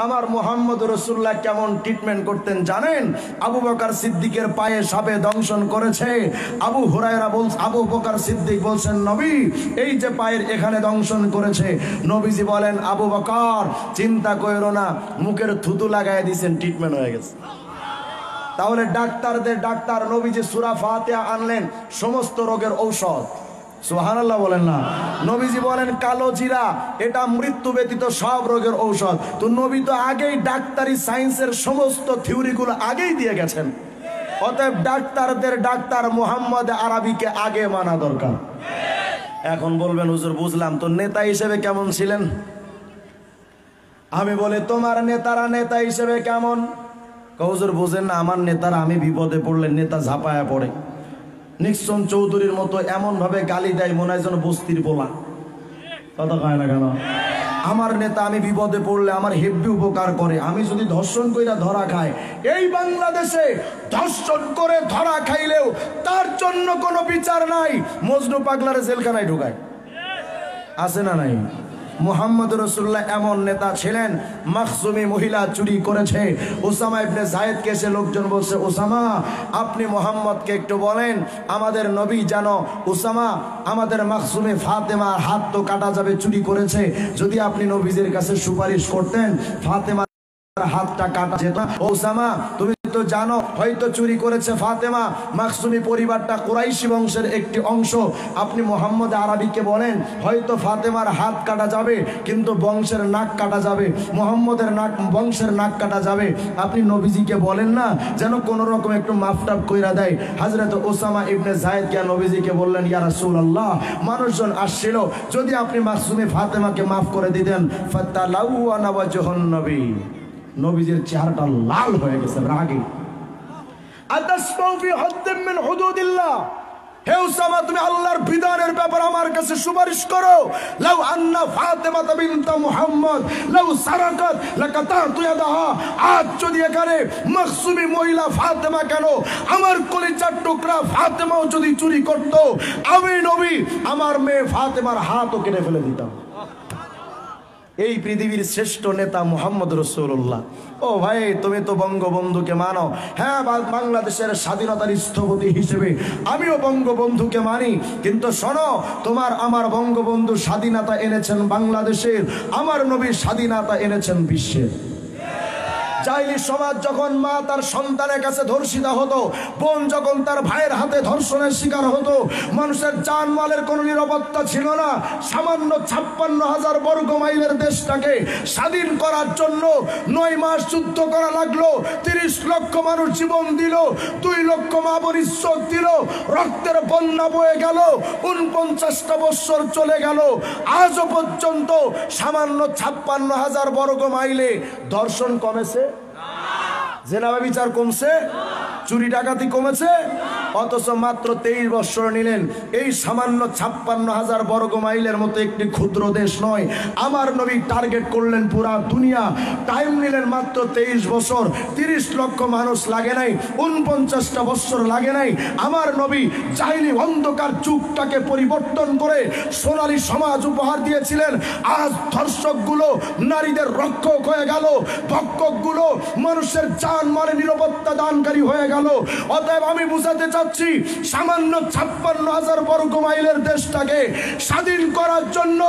আমার মুহাম্মদ রাসূলুল্লাহ কেমন ট্রিটমেন্ট করতেন জানেন? আবু বকর সিদ্দিকের পায়ে সাপে দংশন করেছে। আবু বকর সিদ্দিক বলছেন, নবী এই যে পায়ের এখানে দংশন করেছে। নবীজি বলেন, আবু বকর চিন্তা কইরো না, মুখের থুতু লাগায় দিয়েছেন, ট্রিটমেন্ট হয়ে গেছে। তাহলে ডাক্তার নবীজি সূরা ফাতিহা আনলেন সমস্ত রোগের ঔষধ। সুবহানাল্লাহ বলেন না। নবীজি বলেন কালো জিরা এটা মৃত্যু ব্যতীত সব রোগের ঔষধ। তো নবী তো আগেই ডাক্তারি সায়েন্সের সমস্ত থিওরিগুলো আগেই দিয়ে গেছেন। অতএব ডাক্তার মুহাম্মদ আরবিকে আগে মানা দরকার। এখন বলবেন হুজুর বুঝলাম, তো নেতা হিসেবে কেমন ছিলেন? আমি বলি তোমার নেতা হিসেবে কেমন? হুজুর বুঝেন না, আমার নেতারা আমি বিপদে পড়লে নেতা ঝাঁপায়া পড়ে। নিক্সন চৌধুরীর মতো এমন ভাবে গালি দেয় মনে হয় যেন বস্তির পোলা। কথা কয় না কেন? আমার নেতা আমি বিপদে পড়লে আমার হেব্বি উপকার করে। আমি যদি ধর্ষণ কইরা ধরা খাই, এই বাংলাদেশে ধর্ষণ করে ধরা খাইলেও তার জন্য কোনো বিচার নাই, মজনু পাগলারে জেলখানায় ঢুকায়। আছে না নাই? মুহাম্মদ রাসূলুল্লাহ এমন নেতা ছিলেন। মাখজুমি মহিলা চুরি করেছে, ওসামা ইবনে যায়েদকে এসে লোকজন বলছে, ওসামা আপনি মুহাম্মদকে একটু বলেন আমাদের নবী যেন ওসামা আমাদের মাখজুমে ফাতেমার হাত তো কাটা যাবে, চুরি করেছে, যদি আপনি নবীজির কাছে সুপারিশ করতেন ফাতেমা হাতটা কাটা যেত। ওসামা তুমি তো জানো হয়তো চুরি করেছে ফাতেমা, মাখজুমি পরিবারটা কুরাইশি বংশের একটি অংশ। আপনি মুহাম্মদ আরবিকে বলেন হয়তো ফাতেমার হাত কাটা যাবে কিন্তু বংশের নাক কাটা যাবে, মুহাম্মদের বংশের নাক কাটা যাবে। আপনি নবীজিকে বলেন না যেন কোন রকম একটু মাফটাপ কইরা দেয়। হযরত ওসামা ইবনে যায়েদ কে নবীজিকে বললেন, ইয়া রাসূলুল্লাহ মানুষজন আসছিল, যদি আপনি মাখজুমি ফাতেমাকে মাফ করে দিতেন। ফাতালাওয়ানা ওয়াজহুন নবী, নবীজির চেহারাটা লাল হয়ে গেছে রাগে। আতাসমাউ ফি হুদ্দিন মিন হুদুদিল্লাহ, হে উসামা তুমি আল্লাহর বিধানের ব্যাপারে আমার কাছে সুপারিশ করো। লাউ আন্না ফাতেমা বিনত মুহাম্মদ লাউ সারাকাত লাকাতাতু ইয়াদাহা, আজ যদি এখানে মাখজুমি মহিলা ফাতেমা কেন আমার কলিজার টুকরা ফাতেমাও যদি চুরি করত, আমি নবী আমার মেয়ে ফাতেমার হাতও কেটে ফেলে দিতাম। এই পৃথিবীর শ্রেষ্ঠ নেতা মুহাম্মদ রাসূলুল্লাহ। ও ভাই তুমি তো বঙ্গবন্ধুকে মানো, হ্যাঁ বাংলাদেশের স্বাধীনতার স্থপতি হিসেবে আমিও বঙ্গবন্ধুকে মানি, কিন্তু শোনো তোমার আমার বঙ্গবন্ধু স্বাধীনতা এনেছেন বাংলাদেশের, আমার নবী স্বাধীনতা এনেছেন বিশ্বের। জাহিলি সমাজ যখন মা তার সন্তানের কাছে ধর্ষিতা হতো, বোন যখন তার ভাইয়ের হাতে ধর্ষণের শিকার হতো, মানুষের জানমালের কোনো নিরাপত্তা ছিল না। সামান্য 56,000 বর্গ মাইলের দেশটাকে স্বাধীন করার জন্য 9 মাস যুদ্ধ করা লাগলো। 30 লক্ষ মানুষ জীবন দিল, 2 লক্ষ মা বোন ইজ্জত দিল, রক্তের বন্যা বয়ে গেল, 49টা বছর চলে গেল, আজও পর্যন্ত সামান্য 56,000 বর্গ মাইলে ধর্ষণ কমেছে? জেনা বিচার কমছে? চুরি ডাকাতি কমেছে? অথচ মাত্র 23 বছর নিলেন। এই সামান্য 56,000 বর্গ মাইলের মতো একটি ক্ষুদ্র দেশ নয়, আমার নবী টার্গেট করলেন পুরা দুনিয়া। টাইম নিলেন মাত্র 23 বছর, 30 লক্ষ মানুষ লাগে নাই, 49টা বছর লাগে নাই। আমার নবী জাহিলি অন্ধকার যুগটাকে পরিবর্তন করে সোনালী সমাজ উপহার দিয়েছিলেন। আজ ধর্ষকগুলো নারীদের রক্ষক হয়ে গেল, ভক্ষকগুলো মানুষের জানমালের নিরাপত্তা দানকারী হয়ে গেল। অতএব আমি বুঝাতে চাচ্ছি, সামান্য 56,000 বর্গ মাইলের দেশটাকে স্বাধীন করার জন্য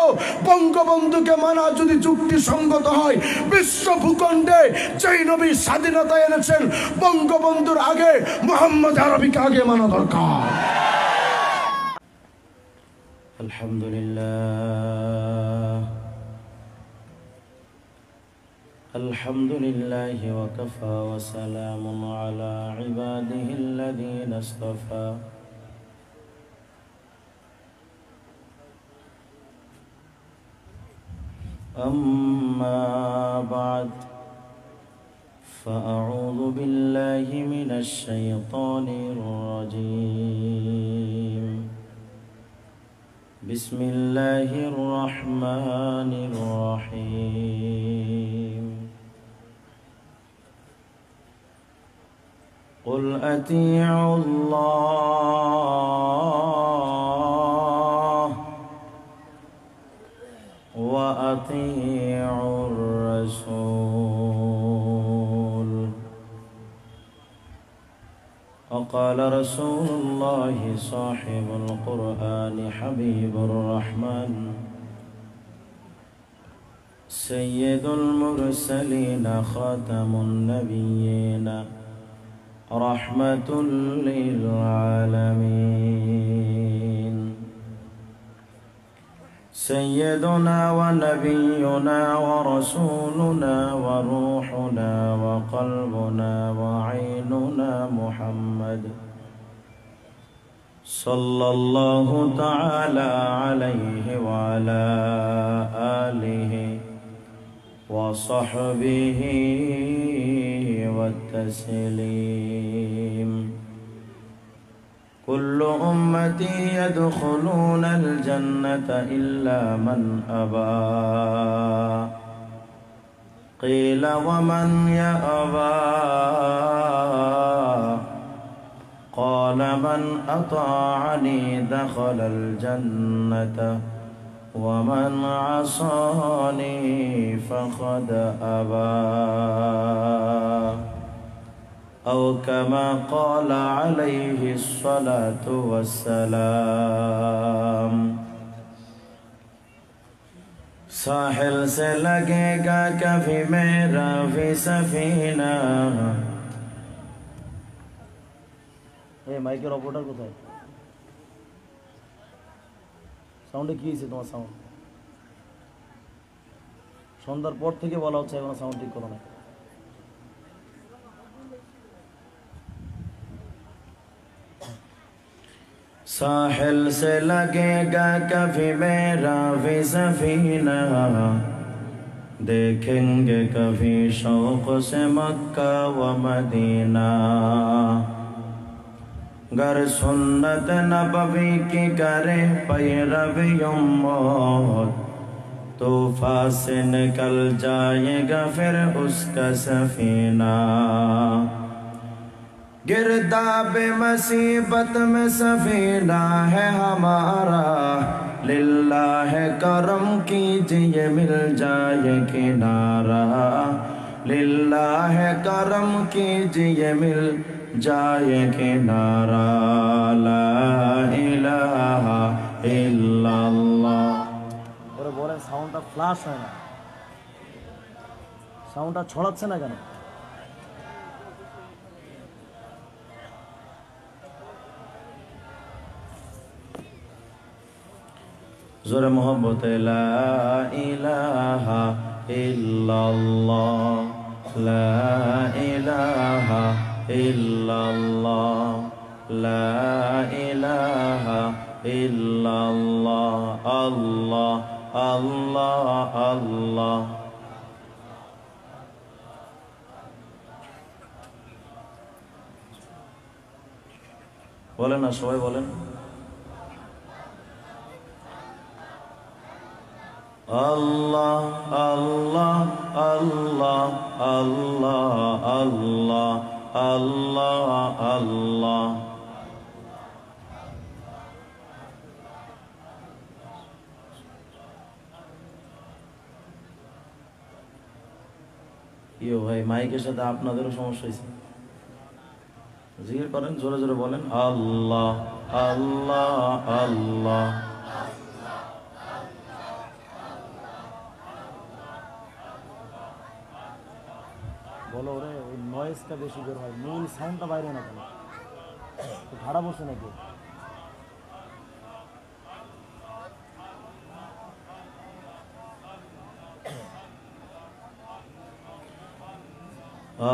বঙ্গবন্ধুকে মানা যদি যুক্তিসঙ্গত হয়, বিশ্ব ভূখণ্ডে যেই নবী স্বাধীনতা এনেছেন বঙ্গবন্ধুর আগে মুহাম্মদ আরবিকে আগে মানা দরকার। আলহামদুলিল্লাহ আলহামদুলিল্লাহ ওয়া কাফা ওয়া সালামুন আলা ইবাদিহিল্লাযীনা ইসতাফা। আম্মা বা'দ, ফাআউযু বিল্লাহি মিনাশ শাইতানির রাজীম। বিসমিল্লাহির রহমানির রহিম। قل أطيعوا الله وأطيعوا الرسول وقال رسول الله صاحب القرآن حبيب الرحمن سيد المرسلين خاتم النبيين رحمة للعالمين سيدنا ونبينا ورسولنا وروحنا وقلبنا وعيننا محمد صلى الله تعالى عليه وعلى آله وصحبه والتسليم كل أمتي يدخلون الجنة إلا من أبى قيل ومن يأبى قال من أطاعني دخل الجنة ومن عصاني فقد أبى أو كما قال عليه الصلاة والسلام साहिल से लगेगा कभी मेरा भी सफीना মাইকের অপারেটর কোথায় সাউন্ডে কি হয়েছে তোমার সাউন্ড সন্ধ্যার পর থেকে বলা হচ্ছে এখনো সাউন্ড ঠিক করো না साहिल से लगेगा कभी मेरा भी सफीना देखेंगे कभी शौक से मक्का व मदीना गर सुन्नत नबवी की करे पैरवी उम्मत तूफा से निकल जाएगा फिर उसका सफीना गिरदाब मुसीबत में सफीना है हमारा लिल्लाह करम कीजिए मिल जाए किनारा लिल्लाह करम कीजिए मिल जाए किनारा ला इलाहा इल्लल्लाह ওরে বলেন সাউন্ডটা ফ্ল্যাশ হয় না সাউন্ডটা ছড়াচ্ছে না কেন जोरे मोहब्बत ला इलाहा इल्लल्लाह ला इलाहा इल्लल्लाह ला इलाहा इल्लल्लाह अल्लाह अल्लाह अल्लाह बोलें ना सबाई बोलें Allah Allah Allah Allah Allah Allah Allah ইয়ে ভাই মাইকের সাথে আপনাদেরও সমস্যা হয়েছে জিকির করেন জোরে জোরে বলেন আল্লাহ আল্লাহ আল্লাহ বলো রে ওই নয়েজটা বেশি বের হয় মূল সাউন্ডটা বাইরে না কেন ভাড়া বসে নাকি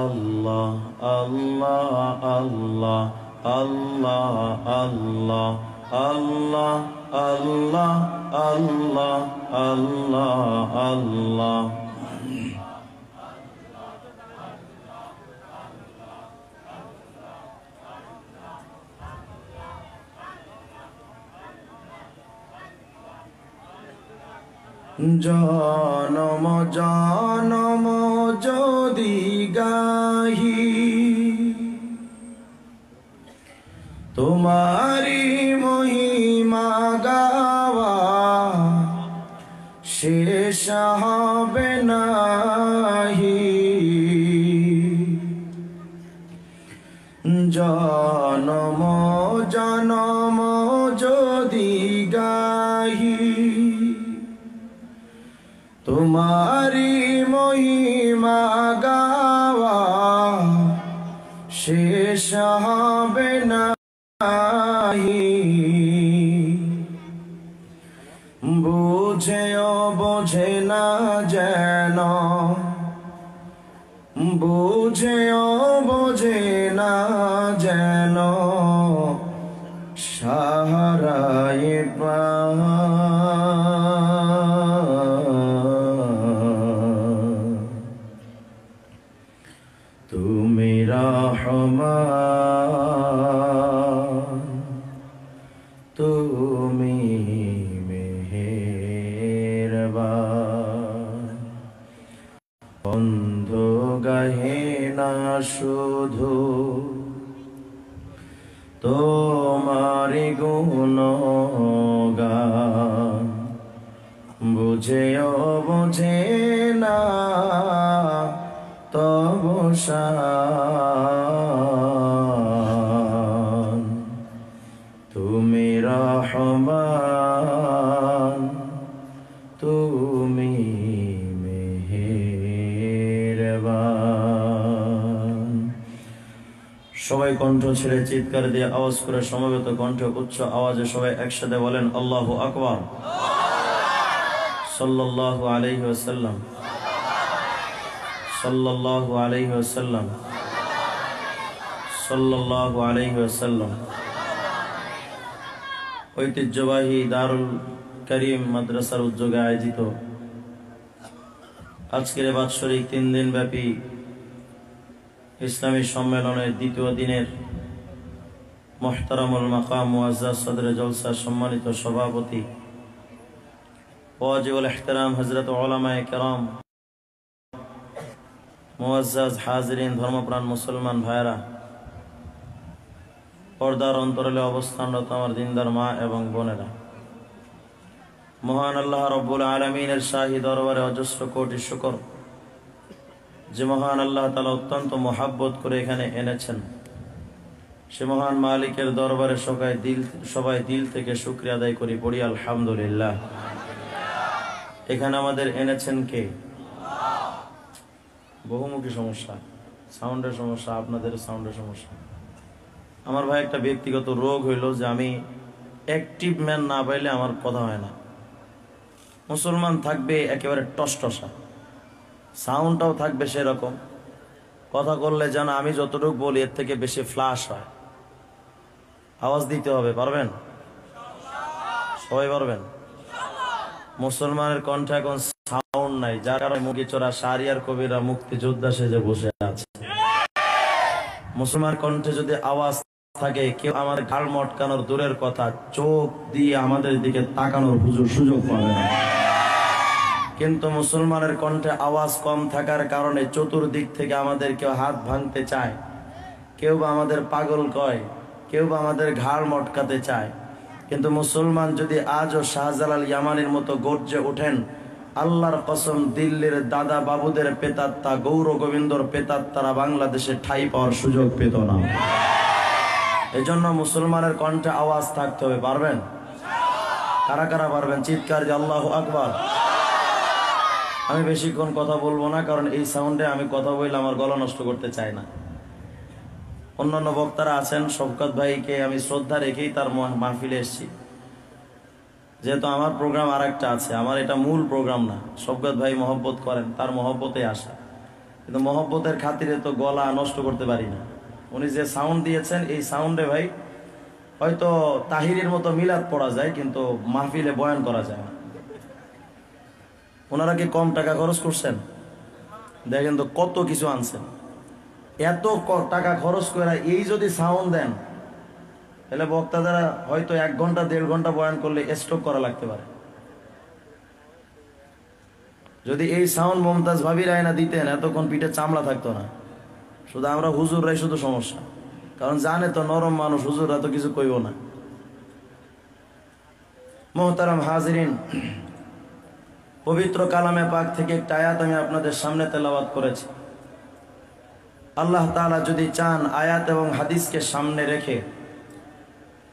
আল্লাহ আল্লাহ আল্লাহ আল্লাহ আল্লাহ আল্লাহ আল্লাহ আল্লাহ আল্লাহ আল্লাহ জনম জনম যদি গাহি তোমারি মহিমা গাওয়া শেষ হবে নাহি জনম বুঝেও বোঝে না যেন সাহারায় তুমি রহমান, তুমি মেহেরবান। বন্ধ গাহে না শুধু তোমারি গুণগান, বুঝেও বোঝে না তব শান। তুমি রহমান, তুমি মেহেরবান। সবাই কণ্ঠ ছেড়ে চিৎকার দিয়ে আওয়াজ করে সমবেত কণ্ঠে উচ্চ আওয়াজে সবাই একসাথে বলেন আল্লাহু আকবার, সাল্লাল্লাহু আলাইহি ওয়াসাল্লাম, সাল্লাল্লাহু আলাইহি ওয়াসাল্লাম, সাল্লাল্লাহু আলাইহি ওয়াসাল্লাম। ঐতিহ্যবাহী দারুল কারীম মাদ্রাসার উদ্যোগে আয়োজিত আজকের বাৎসরিক 3 দিন ব্যাপী ইসলামী সম্মেলনের দ্বিতীয় দিনের মুহতারামুল মাকাম মুআজ্জাজ সদরে জলসা সম্মানিত সভাপতি ওয়াজিবুল ইহতিরাম হযরত উলামায়ে কেরাম, মুআজ্জাজ হাজিরিন, ধর্মপ্রাণ মুসলমান ভাইরা, পর্দার অন্তরালে অবস্থানরত আমার দিনদার মা এবং বোনেরা, মহান আল্লাহ রাব্বুল আলামিনের শাহী দরবারে অজস্র কোটি শুকর যে মহান আল্লাহ তাআলা অত্যন্ত মহাব্বত করে এখানে এনেছেন। সে মহান মালিকের দরবারে সবাই দিল থেকে শুকরিয়া আদায় করি, পড়ি আলহামদুলিল্লাহ। এখানে আমাদের এনেছেন কে? বহুমুখী সমস্যা, সাউন্ডের সমস্যা, আপনাদের সাউন্ডের সমস্যা। আমার ভাই একটা ব্যক্তিগত রোগ হইল যে আমি অ্যাক্টিভ ম্যান না পাইলে আমার কথা হয় না। মুসলমান থাকবে একেবারে টসটসা, সাউন্ডটাও থাকবে সেরকম, কথা করলে যেন আমি যতটুকু বলি এর থেকে বেশি ফ্লাশ হয়। আওয়াজ দিতে হবে, পারবেন? সবাই পারবেন? মুসলমানের কণ্ঠে এখন সাউন্ড নাই, যার কারণে মুগিচোরা শাহরিয়ার কবিরা মুক্তিযোদ্ধা সেজে বসে আছে। মুসলমান কণ্ঠে যদি আওয়াজ থাকে, কেউ আমাদের ঘাড় মটকানোর দূরের কথা, চোখ দিয়ে আমাদের দিকে তাকানোর সুযোগ পাবে না। কিন্তু মুসলমানের কণ্ঠে আওয়াজ কম থাকার কারণে চতুর্দিক থেকে আমাদের কেউ হাত ভাঙতে চায়, কেউ বা আমাদের পাগল কয়, কেউ বা আমাদের ঘাড় মটকাতে চায়। কিন্তু মুসলমান যদি আজও শাহজালাল ইয়ামানির মতো গর্জে ওঠেন, আল্লাহর কসম দিল্লির দাদা বাবুদের পেতাত্তা, গৌর গোবিন্দর পেতাত্তারা বাংলাদেশে ঠাই পাওয়ার সুযোগ পেত না। এজন্য মুসলমানের কণ্ঠে আওয়াজ থাকতে হবে। পারবেন? কারা কারা পারবেন? চিৎকার দিয়ে আল্লাহু আকবার। আমি বেশিক্ষণ কথা বলবো না, কারণ এই সাউন্ডে আমি কথা বললে আমার গলা নষ্ট করতে চাই না। অন্যান্য বক্তারা আছেন, শওকত ভাইকে আমি শ্রদ্ধা রেখেই তার মাহফিলে এসেছি, যেহেতু আমার প্রোগ্রাম আর একটা আছে, আমার এটা মূল প্রোগ্রাম না। শওকত ভাই মহব্বত করেন, তার মহব্বতে আসা, কিন্তু মহব্বতের খাতিরে তো গলা নষ্ট করতে পারি না। উনি যে সাউন্ড দিয়েছেন, এই সাউন্ডে ভাই হয়তো তাহিরের মতো মিলাদ পড়া যায়, কিন্তু মাহফিলে বয়ান করা যায় না। ওনারা কি কম টাকা খরচ করছেন? দেখেন তো কত কিছু আনছেন। এত টাকা খরচ করে এই যদি সাউন্ড দেন, তাহলে বক্তারা হয়তো 1 ঘন্টা 1.5 ঘন্টা বয়ান করলে স্ট্রোক করা লাগতে পারে। যদি এই সাউন্ড মমতাজ ভাবির আয়না দিতেন, এতক্ষণ পিঠে চামড়া থাকতো না। শুধু আমরা হুজুররাই শুধু সমস্যা, কারণ জানে তো নরম মানুষ, হুজুররা তো কিছু কইব না। মোহতারাম হাজিরিন, পবিত্র কালামে পাক থেকে একটা আয়াত আমি আপনাদের সামনে তেলাওয়াত করেছি। আল্লাহ তাআলা যদি চান, আয়াত এবং হাদিসকে সামনে রেখে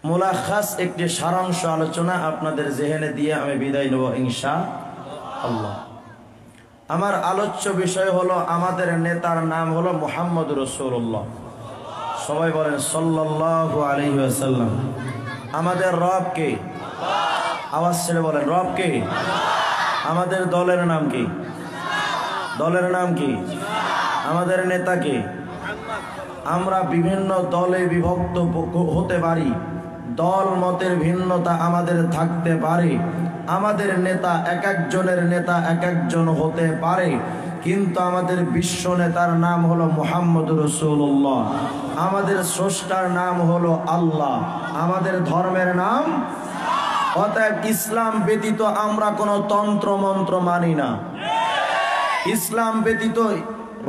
মুলাখাস একটি সারাংশ আলোচনা আপনাদের জেহেনে দিয়ে আমি বিদায় নেব ইনশাআল্লাহ। আমার আলোচ্য বিষয় হলো, আমাদের নেতার নাম হলো মুহাম্মদুর রাসূলুল্লাহ। সবাই বলেন সাল্লাল্লাহু আলাইহি ওয়াসাল্লাম। আমাদের রব কে? আওয়াজ ছেড়ে বলেন, রব কে? আমাদের দলের নাম কি? দলের নাম কি? আমাদের নেতাকে আমরা বিভিন্ন দলে বিভক্ত হতে পারি, দল মতের ভিন্নতা আমাদের থাকতে পারে, আমাদের নেতা এক একজনের নেতা এক একজন হতে পারে, কিন্তু আমাদের বিশ্ব নেতার নাম হলো মুহাম্মদুর রাসূলুল্লাহ, আমাদের স্রষ্টার নাম হলো আল্লাহ, আমাদের ধর্মের নাম। অতএব ইসলাম ব্যতীত আমরা কোনো তন্ত্র মন্ত্র মানি না, ইসলাম ব্যতীত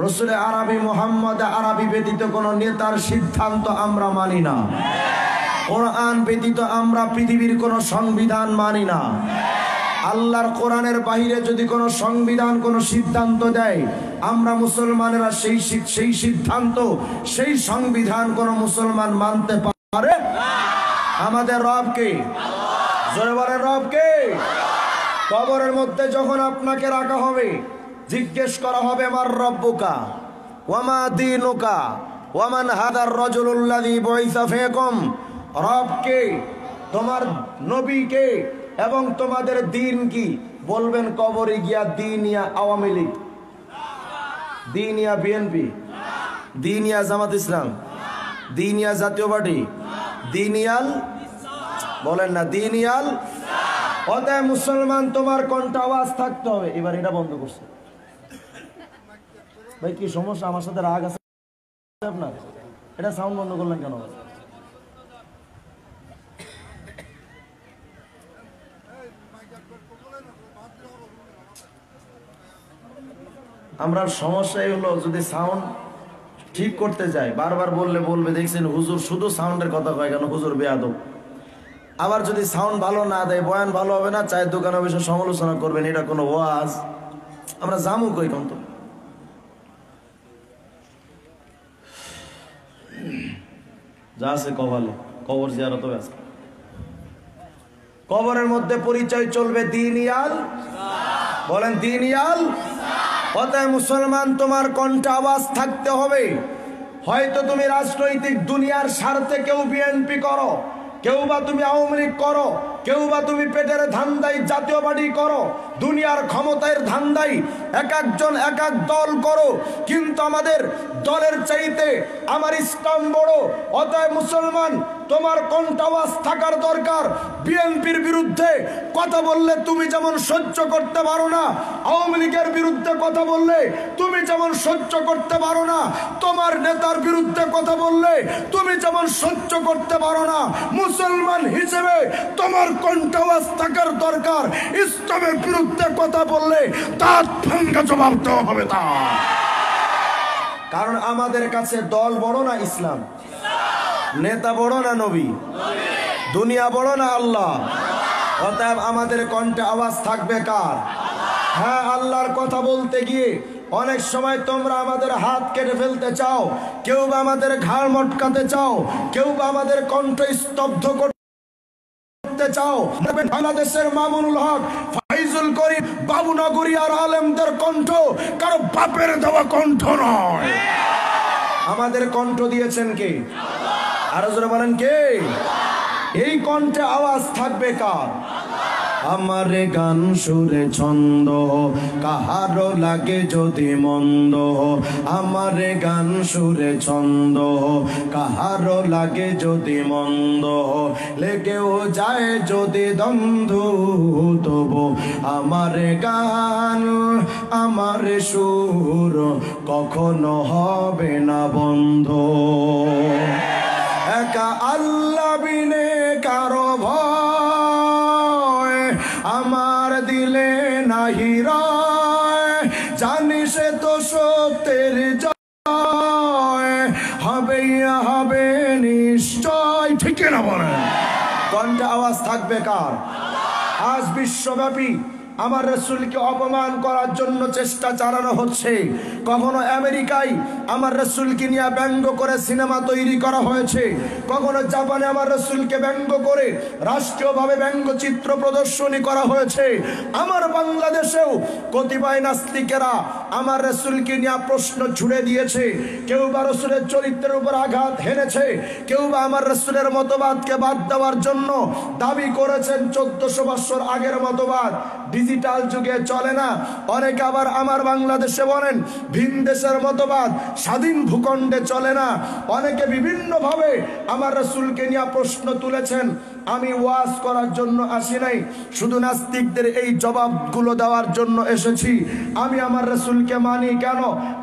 রসুল আরবি মুহাম্মদ আরবি ব্যতীত কোনো নেতার সিদ্ধান্ত আমরা মানি না, কোরআন ব্যতীত আমরা পৃথিবীর কোনো সংবিধান মানি না। আল্লাহর কোরআনের বাহিরে যদি কোনো সংবিধান কোনো সিদ্ধান্ত দেয়, আমরা মুসলমানেরা সেই সিদ্ধান্ত সেই সংবিধান কোনো মুসলমান মানতে পারে? আমাদের রবকে, জোরে বলেন রবকে। কবরের মধ্যে যখন আপনাকে রাখা হবে, জিজ্ঞেস করা হবে মার রব্বুকা ওয়ামা দীনুকা ওয়ামান হাদার রাজুলুল্লাযী বুইসা ফীকুম, রবকে, তোমার নবীকে এবং তোমাদের দিন কি? বলবেন কবরে গিয়া দিনিয়া আওয়ামী লীগ, দিনিয়া বিএনপি, দিনিয়া জামাত ইসলাম, দিনিয়া জাতীয় পার্টি, দিনিয়াল, বলেন না দিনিয়াল। অতএব মুসলমান তোমার কোনটা আওয়াজ থাকতে হবে। এবার এটা বন্ধ করছে ভাই, কি সমস্যা? আমার সাথে রাগ আছে আপনার? এটা সাউন্ড বন্ধ করলেন কেন? আমরা সমস্যাই হলো যদি সাউন্ড ঠিক করতে যাই, বারবার বলবে দেখছেন হুজুর শুধু সাউন্ডের কথা কয় কেন, হুজুর বেয়াদব। আবার যদি সাউন্ড ভালো না দেয়, বয়ান ভালো হবে না, চায়ের দোকানে বসে সমালোচনা করবেন, এটা কোনো ওয়াজ? আমরা জামু কই কোন? তো যা আছে কপালে, কবর জিয়ারত আছে, কবরের মধ্যে পরিচয় চলবে দিনিয়াল, বলেন দিনিয়াল। অতএব মুসলমান তোমার কোনটা আওয়াজ থাকতে হবে। হয়তো তুমি রাজনৈতিক দুনিয়ার স্বার্থে কেউ বিএনপি করো, কেউ বা তুমি আওয়ামী লীগ করো, কেউ বা তুমি পেটের ধান্দাই জাতীয় পার্টি করো, দুনিয়ার ক্ষমতার ধান্দাই এক একজন এক এক দল করো, কিন্তু আমাদের দলের চাইতে আমার ইসলাম বড়। অতএব মুসলমান তোমার কোনটা আওয়াজ থাকার দরকার। বিএনপির বিরুদ্ধে কথা বললে তুমি যেমন সহ্য করতে পারো না, আওয়ামী লীগের বিরুদ্ধে কথা বললে তুমি যেমন সহ্য করতে পারো না, তোমার নেতার বিরুদ্ধে কথা বললে তুমি যেমন সহ্য করতে পারো না, মুসলমান হিসেবে তোমার কোনটা আওয়াজ থাকার দরকার। ইসলামের বিরুদ্ধে কথা বললে তার ভাঙ্গা জবাব দেওয়া হবে তা। কারণ আমাদের কাছে দল বড় না ইসলাম, নেতা বড় না নবী, দুনিয়া বড় না আল্লাহ। অতএব আমাদের কণ্ঠে আওয়াজ থাকবে কার? হ্যাঁ, আল্লাহর কথা বলতে গিয়ে অনেক সময় তোমরা আমাদের হাত কেটে ফেলতে চাও, কেউ বা আমাদের ঘাড় মটকাতে চাও, কেউ বা আমাদের কণ্ঠ স্তব্ধ করতে চাও। বাংলাদেশের মামুনুল হক, ফাইজুল করিম, বাবুনগরী আর আলেমদের কণ্ঠ কারো বাপের দেওয়া কণ্ঠ নয়, আমাদের কণ্ঠ দিয়েছেন কে? আরো জোরে বলেন কে? এই কণ্ঠে আওয়াজ থাকবে কার? আমার গান সুরে ছন্দ কাহারো লাগে যদি মন্দ, আমার গান সুরে ছন্দ কাহারো লাগে যদি মন্দ, লেগেও যায় যদি দ্বন্দ্ব, তবু আমার গান আমার সুর কখনো হবে না বন্ধ। একা আল্লাহ বিনে কারো ভয় আমার দিলে নাহি রয়, জানি সে তো সত্যের জয় হবে হবে নিশ্চয়। ঠিক না বলেন? কোনটা আওয়াজ থাকবে কার? আজ বিশ্বব্যাপী আমার রাসূলকে অপমান করার জন্য চেষ্টা চালানো হচ্ছে। কখনো আমেরিকায় আমার রাসূলকে নিয়ে ব্যঙ্গ করে সিনেমা তৈরি করা হয়েছে, কখনো জাপানে আমার রাসূলকে ব্যঙ্গ করে রাষ্ট্রীয়ভাবে ব্যঙ্গচিত্র প্রদর্শনী করা হয়েছে। আমার বাংলাদেশেও কতিপয় নাস্তিকেরা আমার রাসূলকে নিয়ে প্রশ্ন ছুড়ে দিয়েছে, কেউ বা রাসূলের চরিত্রের উপর আঘাত হেনেছে, কেউ বা আমার রাসূলের মতবাদকে বাদ দেওয়ার জন্য দাবি করেছেন 1400 বছর আগের মতবাদ ডিজিটাল যুগে চলে না। অনেকে আবার আমার বাংলাদেশে বলেন ভিন দেশের মতবাদ স্বাধীন ভূখণ্ডে চলে না। অনেকে বিভিন্নভাবে আমার রাসূলকে নিয়ে প্রশ্ন তুলেছেন। আমি ওয়াজ করার জন্য আসি নাই, শুধু নাস্তিকদের এই জবাবগুলো দেওয়ার জন্য এসেছি। আমি আমার রাসূলকে মানি কেন,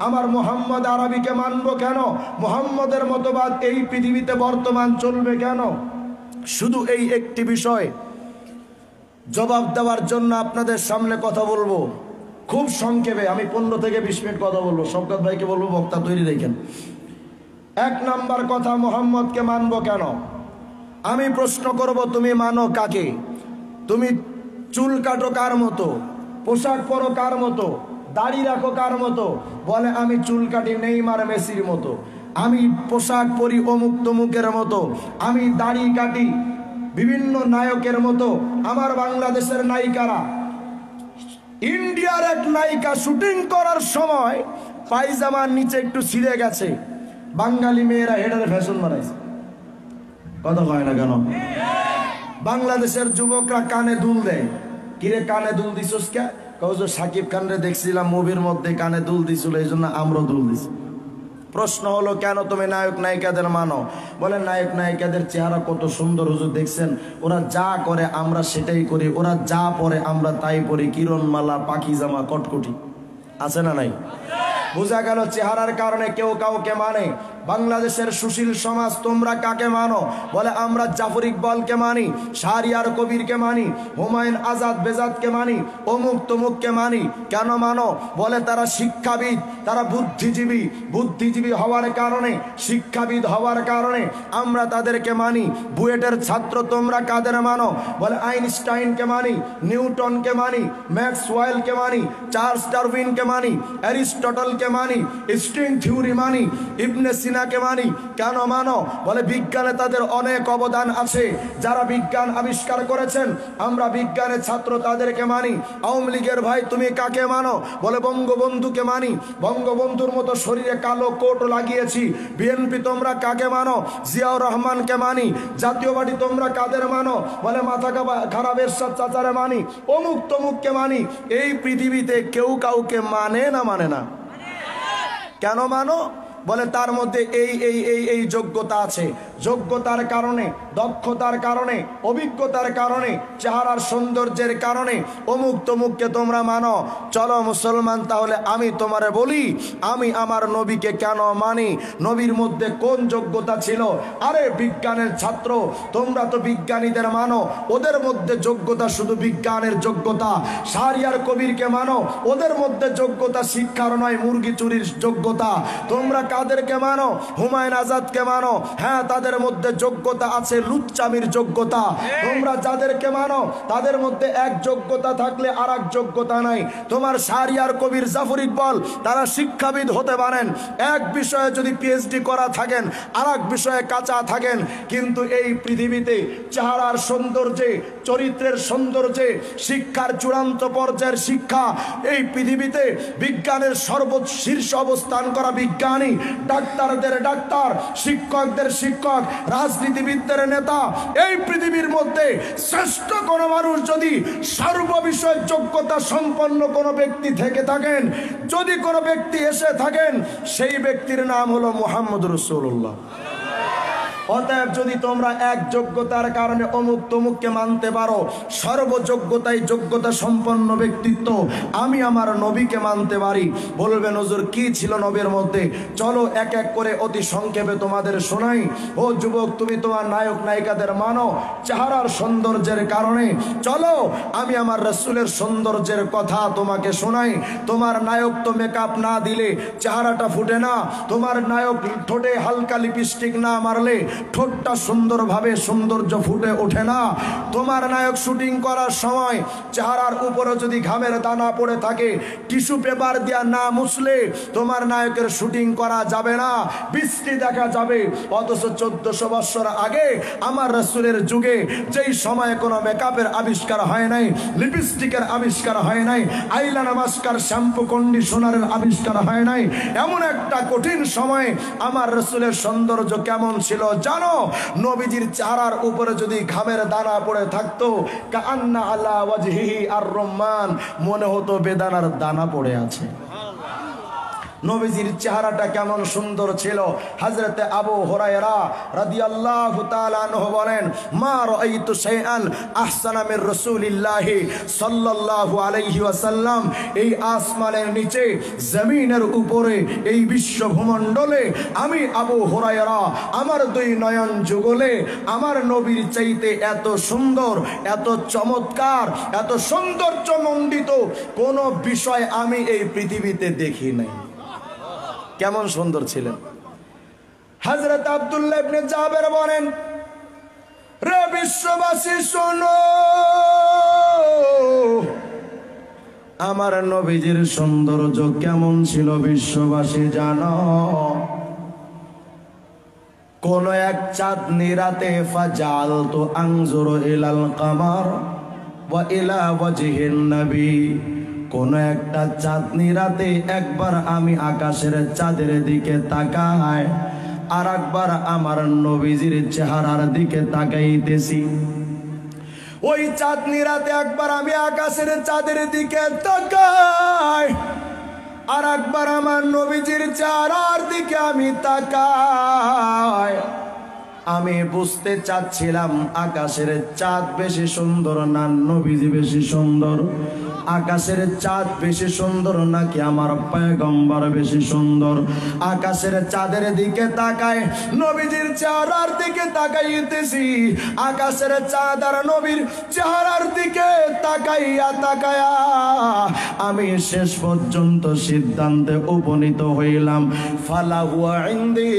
আমার মুহাম্মদ আরবিকে মানবো কেন, মুহাম্মদের মতবাদ এই পৃথিবীতে বর্তমান চলবে কেন, শুধু এই একটি বিষয় জবাব দেওয়ার জন্য আপনাদের সামনে কথা বলবো। খুব সংক্ষেপে আমি 15 থেকে 20 মিনিট কথা বলবো। শওকত ভাইকে বলবো বক্তা তৈরি রেখেন। 1 নাম্বার কথা, মুহাম্মদকে মানবো কেন। আমি প্রশ্ন করব, তুমি মানো কাকে? তুমি চুল কাটো কার মতো, পোশাক পরো কার মতো, দাড়ি রাখো কার মতো? বলে আমি চুল কাটি নেইমার মেসির মতো, আমি পোশাক পরি অমুক তমুকের মতো, আমি দাড়ি কাটি বিভিন্ন নায়কের মতো। আমার বাংলাদেশের নায়িকারা, ইন্ডিয়ার এক নায়িকা শুটিং করার সময় পায়জামার নিচে একটু ছিঁড়ে গেছে, বাঙালি মেয়েরা হেডারে ফ্যাশন বানাইছে। কথা হয় না কেন? বাংলাদেশের যুবকরা কানে দুল দেয়। কিরে কানে দুল দিছস কে? কৌজ সাকিব খানরে দেখছিলাম মুভির মধ্যে কানে দুল দিছিল, এই জন্য আমরা দুল দিছি। প্রশ্ন হলো কেন তুমি নায়ক নায়িকাদের মানো? বলে নায়ক নায়িকাদের চেহারা কত সুন্দর হুজুর, দেখছেন ওরা যা করে আমরা সেটাই করি, ওরা যা পরে আমরা তাই পরি, কিরণমালা পাখি জামা কটকটি, আছে না নাই? বোঝা গেল চেহারার কারণে কেউ কাউকে মানে। বাংলাদেশের সুশীল সমাজ তোমরা কাকে মানো? বলে আমরা জাফর ইকবালকে মানি, শাহরিয়ার কবিরকে মানি, হুমায়ুন আজাদ বেজাদকে মানি, অমুক তমুককে মানি। কেন মানো? বলে তারা শিক্ষাবিদ, তারা বুদ্ধিজীবী, বুদ্ধিজীবী হওয়ার কারণে, শিক্ষাবিদ হওয়ার কারণে আমরা তাদেরকে মানি। বুয়েটের ছাত্র তোমরা কাদের মানো? বলে আইনস্টাইনকে মানি, নিউটনকে মানি, ম্যাক্সওয়েলকে মানি, চার্লস ডারউইনকে মানি, অ্যারিস্টটলকে মানি, স্ট্রিং থিওরি মানি, ইবনে সিনাকে মানি। কেন মানো? বলে বিজ্ঞানে তাদের অনেক অবদান আছে, যারা বিজ্ঞান আবিষ্কার করেছেন আমরা বিজ্ঞানের ছাত্র, তাদেরকে মানি। আওয়ামী লীগের ভাই তুমি কাকে মানো? বলে বঙ্গবন্ধুকে মানি, বঙ্গবন্ধুর মতো শরীরে কালো কোট লাগিয়েছি। বিএনপি তোমরা কাকে মানো? জিয়াউর রহমানকে মানি। জাতীয়বাদী তোমরা কাদের মানো? বলে মাথা খারাপ এরশাদ চাচারে মানি, অমুক তমুককে মানি। এই পৃথিবীতে কেউ কাউকে মানে না? মানে না। কেন মানো? বলে তার মধ্যে এই যোগ্যতা আছে, যোগ্যতার কারণে, দক্ষতার কারণে, অভিজ্ঞতার কারণে, চেহারার সৌন্দর্যের কারণে অমুক তমুককে তোমরা মানো। চলো মুসলমান, তাহলে আমি তোমারে বলি আমি আমার নবীকে কেন মানি, নবীর মধ্যে কোন যোগ্যতা ছিল। আরে বিজ্ঞানের ছাত্র তোমরা তো বিজ্ঞানীদের মানো, ওদের মধ্যে যোগ্যতা শুধু বিজ্ঞানের যোগ্যতা। শাহরিয়ার কবিরকে মানো, ওদের মধ্যে যোগ্যতা শিক্ষার নয়, মুরগি চুরির যোগ্যতা। তোমরা কাদেরকে মানো? হুমায়ুন আজাদকে মানো, হ্যাঁ তাদের মধ্যে যোগ্যতা আছে, লুচ্চামির যোগ্যতা। তোমরা যাদেরকে মানো তাদের মধ্যে এক যোগ্যতা থাকলে আর এক যোগ্যতা নাই। তোমার শাহরিয়ার কবির, জাফর ইকবাল তারা শিক্ষাবিদ হতে পারেন, এক বিষয়ে যদি পিএইচডি করা থাকেন আর এক বিষয়ে কাঁচা থাকেন, কিন্তু এই পৃথিবীতে চেহারার সৌন্দর্যে, চরিত্রের সৌন্দর্যে, শিক্ষার চূড়ান্ত পর্যায়ের শিক্ষা, এই পৃথিবীতে বিজ্ঞানের সর্বোচ্চ শীর্ষ অবস্থান করা বিজ্ঞানী, ডাক্তারদের ডাক্তার, শিক্ষকদের শিক্ষক, রাজনীতিবিদদের নেতা, এই পৃথিবীর মধ্যে শ্রেষ্ঠ কোন মানুষ যদি সর্ববিষয় যোগ্যতা সম্পন্ন কোন ব্যক্তি থেকে থাকেন, যদি কোন ব্যক্তি এসে থাকেন, সেই ব্যক্তির নাম হলো মুহাম্মদ রাসূলুল্লাহ। অতএব যদি তোমরা এক যোগ্যতার কারণে অমুক তমুককে মানতে পারো, সর্বযোগ্যতায় যোগ্যতা সম্পন্ন ব্যক্তিত্ব আমি আমার নবীকে মানতে পারি। বলবেন হুজুর কি ছিল নবীর মধ্যে? চলো এক এক করে অতি সংক্ষেপে তোমাদের শোনাই। ও যুবক, তুমি তোমার নায়ক নায়িকাদের মানো চেহারার সৌন্দর্যের কারণে, চলো আমি আমার রাসূলের সৌন্দর্যের কথা তোমাকে শোনাই। তোমার নায়ক তো মেকআপ না দিলে চেহারাটা ফুটে না, তোমার নায়ক ঠোঁটে হালকা লিপস্টিক না মারলে ঠোঁটটা সুন্দরভাবে সৌন্দর্য ফুটে ওঠে না। তোমার নায়ক শুটিং করার সময় চেহারার উপরে যদি ঘামের দানা পড়ে থাকে, টিস্যু পেপার দিয়া না মুছলে তোমার নায়কের শুটিং করা যাবে না, বৃষ্টি দেখা যাবে। অথচ 1400 বছর আগে আমার রাসূলের যুগে যেই সময়ে কোনো মেকআপের আবিষ্কার হয় নাই, লিপস্টিকের আবিষ্কার হয় নাই, আইলাইনার মাস্কার, শ্যাম্পু, কন্ডিশনারের আবিষ্কার হয় নাই, এমন একটা কঠিন সময়ে আমার রাসূলের সৌন্দর্য কেমন ছিল জানো? নবীজির চেহারার উপরে যদি ঘামের দানা পড়ে থাকতো, কাআন্না আলা ওয়াজহিহি আর-রুম্মান, মনে হতো বেদানার দানা পড়ে আছে। নবীজির চেহারাটা কেমন সুন্দর ছিল। হযরতে আবু হুরায়রা রাদিয়াল্লাহু তাআলা আনহু বলেন, মা রাআইতু শাইআন আহসানা মির রাসূলিল্লাহি সাল্লাল্লাহু আলাইহি ওয়াসাল্লাম। এই আসমানের নিচে, জমিনের উপরে, এই বিশ্ব ভূমণ্ডলে আমি আবু হুরায়রা আমার দুই নয়ন যুগলে আমার নবীর চাইতে এত সুন্দর, এত চমৎকার, এত সৌন্দর্যমণ্ডিত কোন বিষয় আমি এই পৃথিবীতে দেখি নাই। কেমন সুন্দর ছিলেন। হযরত আব্দুল্লাহ ইবনে জাবের বলেন, রে বিশ্ববাসী শোনো, আমার নবীজির সৌন্দর্য কেমন ছিল বিশ্ববাসী জানো? কোন এক চাঁদনি রাতে ফাজালতু আনজুরু ইলাল কামার ওয়া ইলা ওয়াজহিন নবী। কোন একটা চাঁদনি রাতে একবার আমি আকাশের চাঁদের দিকে তাকাই, আর একবার আমার নবীজির চেহারার দিকে তাকাইতেছি। ওই চাঁদনি রাতে একবার আমি আকাশের চাঁদের দিকে তাকাই, আর একবার আমার নবীজির চেহারার দিকে আমি তাকাই। আমি বুঝতে চাচ্ছিলাম আকাশের চাঁদ বেশি সুন্দর না নবীজি বেশি সুন্দর? আকাশের চাঁদ বেশি সুন্দর নাকি আমার পয়গম্বর বেশি সুন্দর? আকাশের চাঁদের দিকে তাকায়, নবীজির চেহারার দিকে তাকাইতেছি। আকাশের চাঁদ আর নবীর চেহারার দিকে তাকাইয়া তাকায়া আমি শেষ পর্যন্ত সিদ্ধান্তে উপনীত হইলাম, ফালা হুয়া ইনদি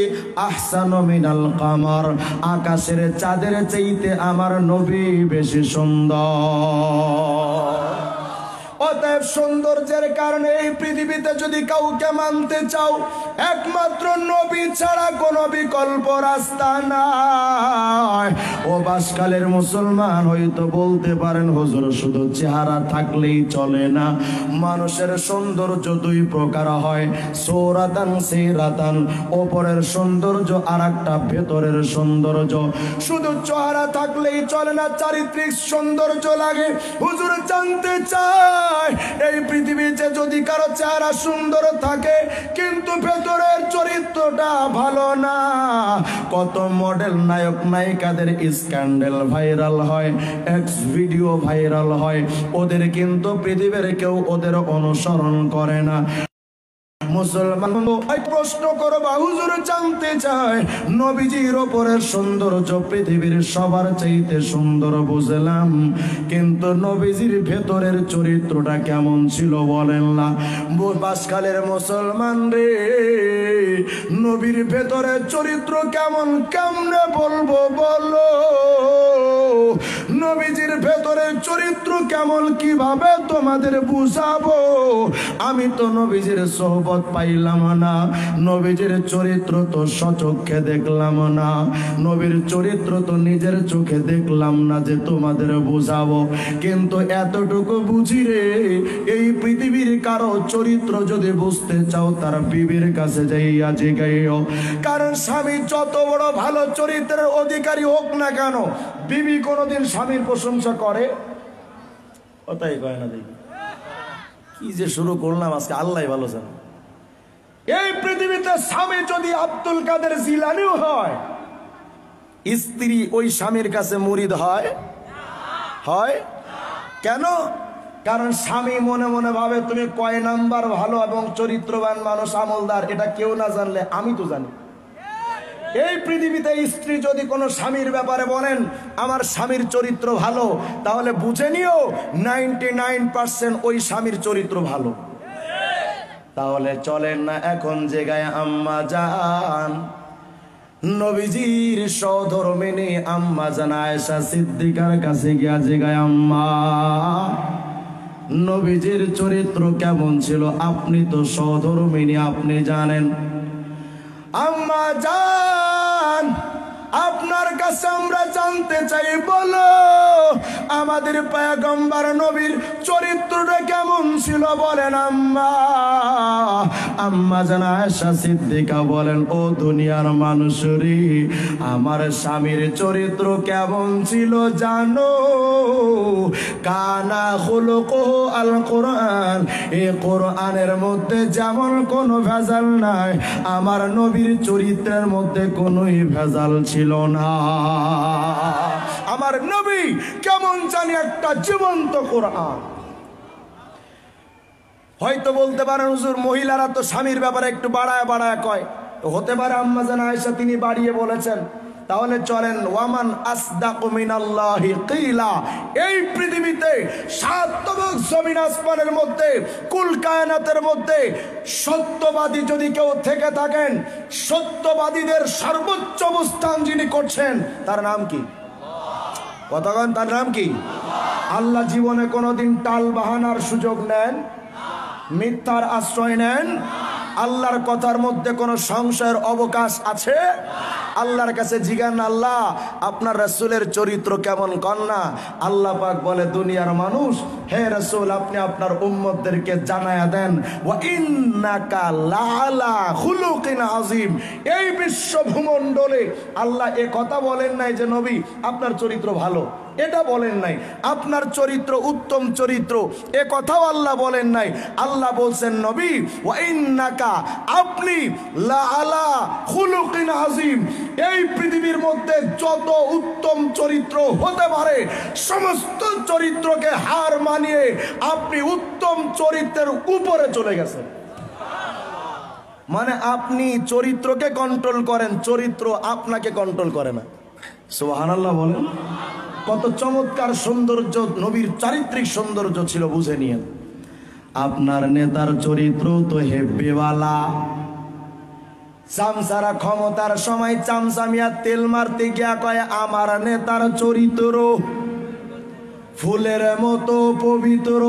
আহসানু মিনাল কামার। আকাশের চাঁদের চাইতে আমার নবী বেশি সুন্দর। অতএব সৌন্দর্যের কারণে এই পৃথিবীতে যদি কাউকে মানতে চাও, একমাত্র নবী ছাড়া কোনো বিকল্প রাস্তা নাই। ও বাসকালের মুসলমান হয়তো বলতে পারেন, হুজুর শুধু চেহারা থাকলেই চলে না, মানুষের সৌন্দর্য দুই প্রকার হয়, সৌরাতান সিরাতান, ওপরের সৌন্দর্য আর একটা ভেতরের সৌন্দর্য। শুধু চেহারা থাকলেই চলে না, চারিত্রিক সৌন্দর্য লাগে। হুজুর জানতে চায়, এই পৃথিবীতে যদি কারো চেহারা সুন্দর থাকে কিন্তু ভেতরের চরিত্রটা ভালো না, কত মডেল নায়ক নায়িকাদের স্ক্যান্ডাল ভাইরাল হয়, এক্স ভিডিও ভাইরাল হয়, ওদের কিন্তু পৃথিবীর কেউ ওদের অনুসরণ করে না। মুসলমান প্রশ্ন করবা, হুজুর জানতে চায় নবীজির ওপরের সৌন্দর্য পৃথিবীর সবার চাইতে সুন্দর বুঝলাম, কিন্তু নবীজির ভেতরের চরিত্রটা কেমন ছিল বলেন না? বাসকালের মুসলমান রে, নবীর ভেতরের চরিত্র কেমন কেমনে বলবো বলো? নবীজির ভেতরের চরিত্র কেমন কিভাবে তোমাদের বুঝাবো? আমি তো নবীজির সোহবত পাইলাম না, নবীজির চরিত্র তো সচক্ষে দেখলাম না, নবীর চরিত্র তো নিজের চোখে দেখলাম না যে তোমাদের বুঝাবো। কিন্তু এতটুকু বুঝি রে, এই পৃথিবীর কারো চরিত্র যদি বুঝতে চাও তার বিবির কাছে যাইয়া জিগাইও। কারণ স্বামী যত বড় ভালো চরিত্রের অধিকারী হোক না কেন, বিবি কোনোদিন স্বামীর প্রশংসা করে? ওটাই কয় না। দেখি কি যে শুরু করলাম আজকে, আল্লাহ ভালো জানে। এই পৃথিবীতে স্বামী যদি আব্দুল কাদের জিলানিও হয়, স্ত্রী ওই স্বামীর কাছে মুরিদ হয়? হয় কেন? কারণ স্বামী মনে মনে ভাবে তুমি কয় নাম্বার ভালো এবং চরিত্রবান মানুষ, আমলদার, এটা কেউ না জানলে আমি তো জানি। এই পৃথিবীতে স্ত্রী যদি কোনো স্বামীর ব্যাপারে বলেন আমার স্বামীর চরিত্র ভালো, তাহলে বুঝে নিও 99% ওই স্বামীর চরিত্র ভালো। তাহলে চলেন না এখন জায়গায় আম্মা জান নবীজির সহধর্মিনী আম্মা জান আয়েশা সিদ্দিকার কাছে গিয়া জিগায়, আম্মা নবীজির চরিত্র কেমন ছিল? আপনি তো সহধর্মিনী, আপনি জানেন। আম্মা জান, আপনার কাছে আমরা জানতে চাই, বলো আমাদের পয়গম্বর নবীর চরিত্রটা কেমন ছিল বলেন আম্মা। আম্মা জান আয়েশা সিদ্দিকা বলেন, ও দুনিয়ার মানুষেরই, আমার স্বামীর চরিত্র কেমন ছিল জানো? কানা খুলুকুহু আল কোরআন, এই কোরআনের মধ্যে যেমন কোনো ভেজাল নাই, আমার নবীর চরিত্রের মধ্যে কোনোই ভেজাল ছিল না। আমার নবী কেমন জানি একটা জীবন্ত কোরআন। হয়তো বলতে পারেন হুজুর মহিলারা তো স্বামীর ব্যাপারে একটু বাড়ায় বাড়ায় কয়, তো হতে পারে আম্মা জান আয়েশা তিনি বাড়িয়ে বলেছেন। তাহলে চলেন, ওয়ামান আসদাকু মিনাল্লাহি কিলা, এই পৃথিবীতে সাতবক জমিন আসমানের মধ্যে, কুল কায়নাতের মধ্যে সত্যবাদী যদি কেউ থেকে থাকেন, সত্যবাদীদের সর্বোচ্চ অবস্থান যিনি করছেন, তার নাম কি? কতক্ষণ তার নাম কি? আল্লাহ জীবনে কোনোদিন টাল বাহানার সুযোগ নেন? মিথ্যার আশ্রয় নেন? আল্লাহর কথার মধ্যে কোনো সংশয়ের অবকাশ আছে? আল্লাহর কাছে জিজ্ঞান, আল্লাহ আপনার রাসূলের চরিত্র কেমন কন্যা? আল্লাহ পাক বলে, দুনিয়ার মানুষ, হে রাসূল আপনি আপনার উম্মতদেরকে জানায়া দেন, ওয়া ইন্নাকা লাআলা খুলুকিন আযীম। এই বিশ্ব ভূমণ্ডলে আল্লাহ এ কথা বলেন নাই যে নবী আপনার চরিত্র ভালো, এটা বলেন নাই। আপনার চরিত্র উত্তম চরিত্র, এ কথাও আল্লাহ বলেন নাই। আল্লাহ বলছেন, নবী ওয়া ইন্নাকা, আপনি লাআলা খুলুকিন আযীম, এই পৃথিবীর মধ্যে যত উত্তম চরিত্র হতে পারে সমস্ত চরিত্রকে হার মানিয়ে আপনি উত্তম চরিত্রের উপরে চলে গেছেন। মানে আপনি চরিত্রকে কন্ট্রোল করেন, চরিত্র আপনাকে কন্ট্রোল করে না। সুবহানাল্লাহ বলেন। কত চমৎকার সৌন্দর্য নবীর চারিত্রিক সৌন্দর্য ছিল, বুঝে নিয়েন। আপনার নেতার চরিত্র তো হেব্বেওয়ালা, চামচারা ক্ষমতার সময় চামচামিয়া তেল মারতে গিয়া কয়, আমার নেতার চরিত্র ফুলের মতো পবিত্র।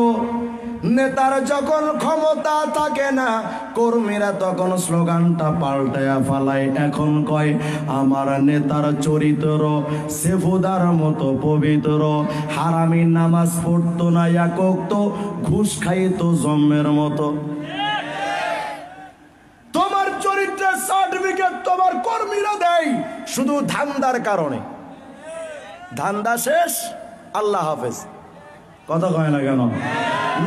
নেতার যখন ক্ষমতা থাকে না, কর্মীরা তখন স্লোগানটা পাল্টায়া ফালায়, এখন কয় আমার নেতার চরিত্র সেফুদার মতো পবিত্র। হারামি নামাজ পড়তো না একক, তো ঘুষ খাইতো জম্মের মতো। তোমার চরিত্রের সার্টিফিকেট তোমার কর্মীরা দেয় শুধু ধান্দার কারণে। ধান্দা শেষ, আল্লাহ হাফেজ। কথা কয় না কেন?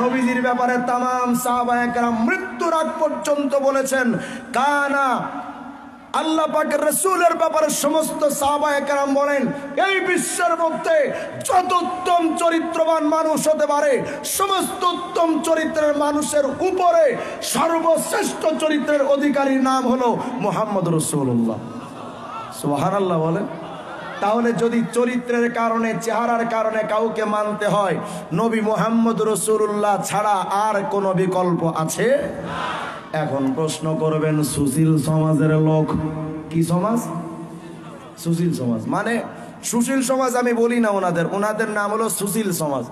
নবীজির ব্যাপারে তামাম সাহাবায়ে কেরাম মৃত্যুর আগ পর্যন্ত বলেছেন, কানা, আল্লাহ পাকের রাসূলের ব্যাপারে সমস্ত সাহাবায়ে কেরাম বলেন, এই বিশ্বের মধ্যে যত উত্তম চরিত্রবান মানুষ হতে পারে, সমস্ত উত্তম চরিত্রের মানুষের উপরে সর্বশ্রেষ্ঠ চরিত্রের অধিকারীর নাম হলো মুহাম্মদ রাসূলুল্লাহ। সুবহানাল্লাহ বলেন। তাহলে যদি চরিত্রের কারণে, চেহারার কারণে কাউকে মানতে হয়, নবী মুহাম্মদ রাসূলুল্লাহ ছাড়া আর কোনো বিকল্প আছে? এখন প্রশ্ন করবেন, সুশীল সমাজের লোক, কি সমাজ? সুশীল সমাজ। মানে সুশীল সমাজ আমি বলি না ওনাদের, ওনাদের নাম হলো সুশীল সমাজ।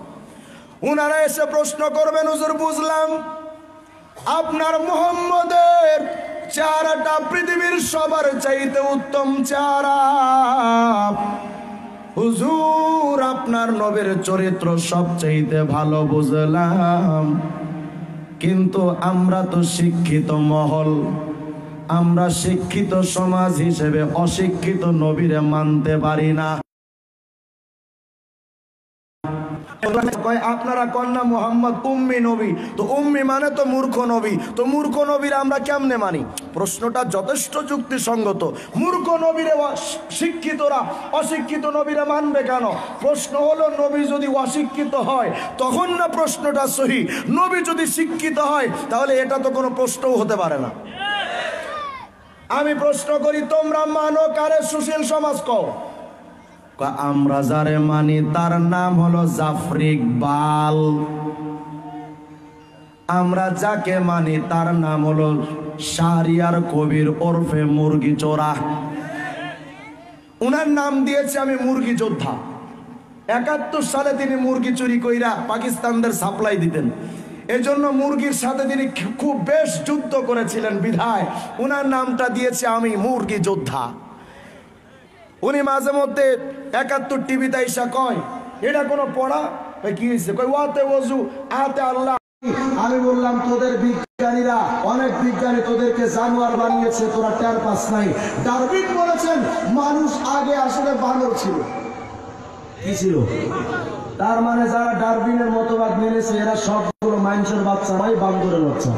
ওনারা এসে প্রশ্ন করবেন, হুজুর বুঝলাম আপনার মুহাম্মদের চেহারাটা পৃথিবীর সবার চাইতে উত্তম চেহারা, হুজুর আপনার নবীর চরিত্র সবচাইতে ভালো বুঝলাম, কিন্তু আমরা তো শিক্ষিত মহল, আমরা শিক্ষিত সমাজ হিসেবে অশিক্ষিত নবীরে মানতে পারি না। আপনারা কন্যা মুহাম্মদ উম্মি নবী, তো উম্মি মানে তো মূর্খ নবী, তো মূর্খ নবীর আমরা কেমনে মানি? প্রশ্নটা যথেষ্ট যুক্তিসঙ্গত। মূর্খ নবীরে শিক্ষিতরা অশিক্ষিত নবীরা মানবে কেন? প্রশ্ন হলো, নবী যদি অশিক্ষিত হয় তখন না প্রশ্নটা সহি, নবী যদি শিক্ষিত হয় তাহলে এটা তো কোনো প্রশ্নও হতে পারে না। আমি প্রশ্ন করি, তোমরা মানো কারে সুশীল সমাজ? কও। আমরা যারে মানি তার নাম হলো জাফর ইকবাল। আমরা যাকে মানি তার নাম হলো শাহরিয়ার কবির ওরফে মুরগি চোরা। উনার নাম দিয়েছে আমি মুরগি যোদ্ধা। 71 সালে তিনি মুরগি চুরি কইরা পাকিস্তানদের সাপ্লাই দিতেন, এজন্য মুরগির সাথে তিনি খুব বেশ যুদ্ধ করেছিলেন, বিধায় উনার নামটা দিয়েছে আমি মুরগি যোদ্ধা। উনি মাঝে মধ্যে 71 টিভিতে এসে কয়, এটা কোনো পড়া? কি হয়েছে? কই ওয়াতে ওযু আতে আল্লাহ। আমি বললাম তোদের বিজ্ঞানীরা, অনেক বিজ্ঞানী তোদেরকে জানোয়ার বানিয়েছে, তোরা টের পাস নাই। ডারউইন বলেছেন মানুষ আগে আসলে বানর ছিল। কি ছিল? তার মানে যারা ডারউইনের মতবাদ মেনেছে এরা সবগুলো মানুষের বাচ্চা নয়, বান্দরের বাচ্চা।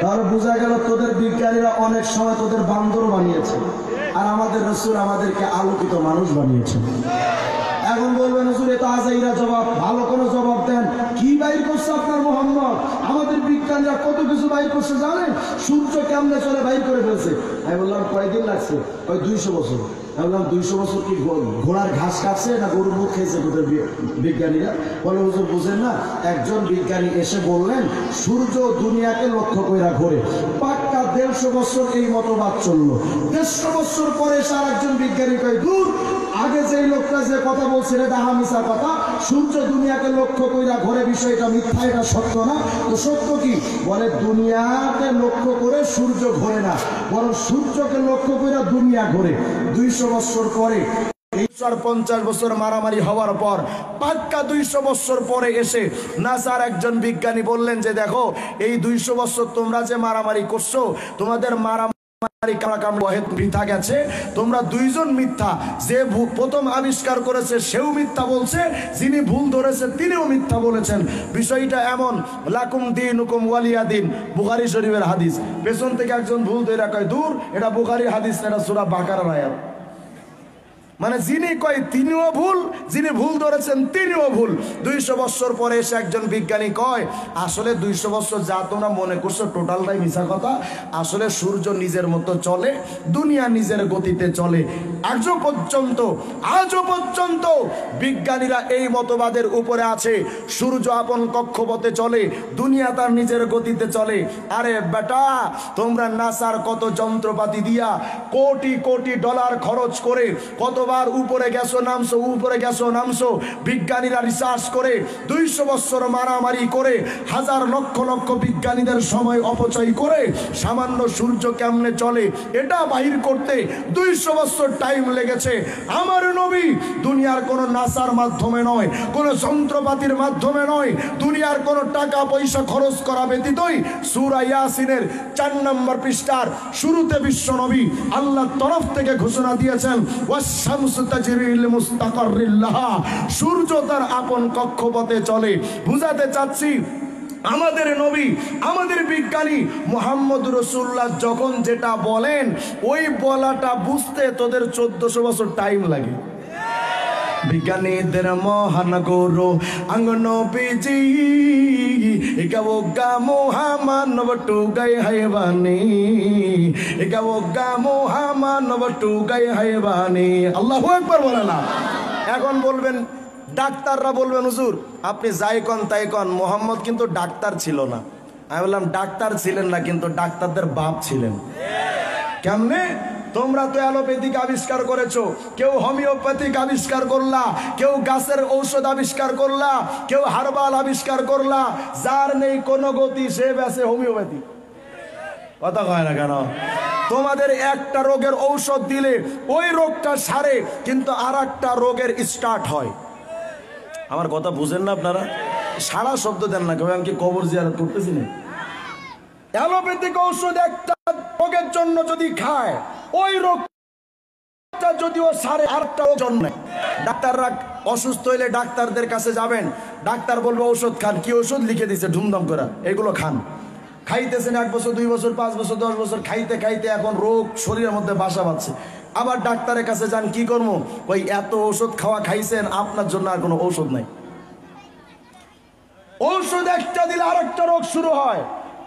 তাহলে বোঝা গেল তোদের বিজ্ঞানীরা অনেক সময় তোদের বান্দর বানিয়েছে, আর আমাদের রাসূল আমাদেরকে আলোকিত মানুষ বানিয়েছে। এখন বলবেন হুজুর এটা আজাইরা জবাব, ভালো কোনো জবাব দেন। কি বাইর করছে আপনার মোহাম্মদ? আমাদের বিজ্ঞানীরা কত কিছু বাইর করছে জানেন? সূর্য কেমনে চলে বাইর করে ফেলছে। আমি বললাম কয়দিন লাগছে? ওই 200 বছর। আমি বললাম 200 বছর কি ঘোড়ার ঘাস কাটছে না গরুর মুখ খেয়েছে তোদের বিজ্ঞানীরা? বলে হুজুর বুঝেন না, একজন বিজ্ঞানী এসে বললেন সূর্য দুনিয়াকে লক্ষ্য কইরা ঘোরে। পাক্কা 150 বছর এই মতবাদ চললো। 150 বছর পরে আর একজন বিজ্ঞানী কয় দূর, আগে যেই লোকটা যে কথা বলছে এটা হামিসা কথা, সূর্য দুনিয়াকে লক্ষ্য কইরা ঘোরে, বিষয়টা মিথ্যা, এটা সত্য না। তো সত্য কি? বলে দুনিয়াকে লক্ষ্য করে সূর্য ঘোরে না, বরং সূর্যকে লক্ষ্য কইরা দুনিয়া ঘোরে। 200 বছর পরে, 50 বছর মারামারি হওয়ার পর, পাক্কা 200 বছর পরে এসে নাসার একজন বিজ্ঞানী বললেন যে দেখো এই 200 বছর তোমরা যে মারামারি করছো, তোমাদের মিথ্যা গেছে, তোমরা দুইজন মিথ্যা। যে প্রথম আবিষ্কার করেছে সেও মিথ্যা বলছে, যিনি ভুল ধরেছে তিনিও মিথ্যা বলেছেন। বিষয়টা এমন, লাকুম দীনুকুম ওয়ালিয়া দিন, বুখারী শরীফের হাদিস। পেছন থেকে একজন ভুল ধরে কয় দূর, এটা বুখারীর হাদিস, এটা সূরা বাকারার আয়াত। মানে যিনি কয় তিনিও ভুল, যিনি ভুল ধরেছেন তিনিও ভুল। 200 বছর পরে এসে একজন বিজ্ঞানী কয় আসলে 200 বছর যা তোমরা মনে করছো টোটালটাই মিথ্যা কথা। আসলে সূর্য নিজের মতো চলে, দুনিয়া নিজের গতিতে চলে। আজও পর্যন্ত বিজ্ঞানীরা এই মতবাদের উপরে আছে, সূর্য আপন কক্ষপথে চলে, দুনিয়া তার নিজের গতিতে চলে। আরে বেটা, তোমরা নাসার কত যন্ত্রপাতি দিয়া কোটি কোটি ডলার খরচ করে কতবার উপরে গেছো নামছো, বিজ্ঞানীরা রিসার্চ করে 200 বছর মারামারি করে, হাজার লক্ষ লক্ষ বিজ্ঞানীদের সময় অপচয় করে সামান্য সূর্য কেমনে চলে এটা বাহির করতে 200 বছর টাইম লেগেছে। আমার নবী দুনিয়ার কোন নাসার মাধ্যমে নয়, কোন যন্ত্রপাতির মাধ্যমে নয়, দুনিয়ার কোন টাকা পয়সা খরচ করা ব্যতীতই সূরা ইয়াসিনের 4 নম্বর পৃষ্ঠার শুরুতে বিশ্ব নবী আল্লাহর তরফ থেকে ঘোষণা দিয়েছেন ওয়াশ-শামসু তাজরি লিমুস্তাকাররিল লাহা, সূর্য তার আপন কক্ষপথে চলে। বুঝাতে চাচ্ছি আমাদের নবী, আমাদের বিজ্ঞানী মুহাম্মদ রাসূলুল্লাহ যখন যেটা বলেন ওই বলাটা বুঝতে তোদের 1400 বছর টাইম লাগে। বিজ্ঞানীদের মহান গুরু নবীজি, একাবগা মুহাম্মদ টুগাই হাইবানি, একাবগা মুহাম্মদ টুগাই হাইবানি। আল্লাহু আকবার বলেন না। এখন বলবেন ডাক্তাররা বলবেন হুজুর আপনি যাই কন তাই কন, মোহাম্মদ কিন্তু ডাক্তার ছিল না। আমি বললাম ডাক্তার ছিলেন না, কিন্তু ডাক্তারদের বাপ ছিলেন। কেমনে? তোমরা তো অ্যালোপ্যাথিক আবিষ্কার করেছো, কেউ হোমিওপ্যাথিক আবিষ্কার করলা, কেউ গাছের ঔষধ আবিষ্কার করলা, কেউ হার্বাল আবিষ্কার করলা। যার নেই কোনো গতি সে বেছে হোমিওপ্যাথি। কথা কয় না কেন? তোমাদের একটা রোগের ঔষধ দিলে ওই রোগটা সারে, কিন্তু আর একটা রোগের স্টার্ট হয়। আমার কথা বুঝেন না আপনারা? সারা শব্দ দেন না, কেউ আমি কি কবর জিয়ারত করতেছি না? অ্যালোপ্যাথিক ঔষধ একটা রোগের জন্য যদি খায়, ওই রোগটা যদিও সারে আরেকটা রোগ জন্য। ডাক্তাররা অসুস্থ হইলে ডাক্তারদের কাছে যাবেন, ডাক্তার বলবে ঔষধ খান। কি ওষুধ লিখে দিচ্ছে ধুমধাম করা, এগুলো খান। খাইতেছেন 1 বছর 2 বছর 5 বছর 10 বছর, খাইতে খাইতে এখন রোগ শরীরের মধ্যে বাসা বাঁধছে। আবার ডাক্তারের কাছে যান, কি করবো? ওই এত ওষুধ খাওয়া খাইছেন, আপনার জন্য আর কোনো ঔষধ নাই। ঔষধ একটা দিলে আরেকটা রোগ শুরু হয়।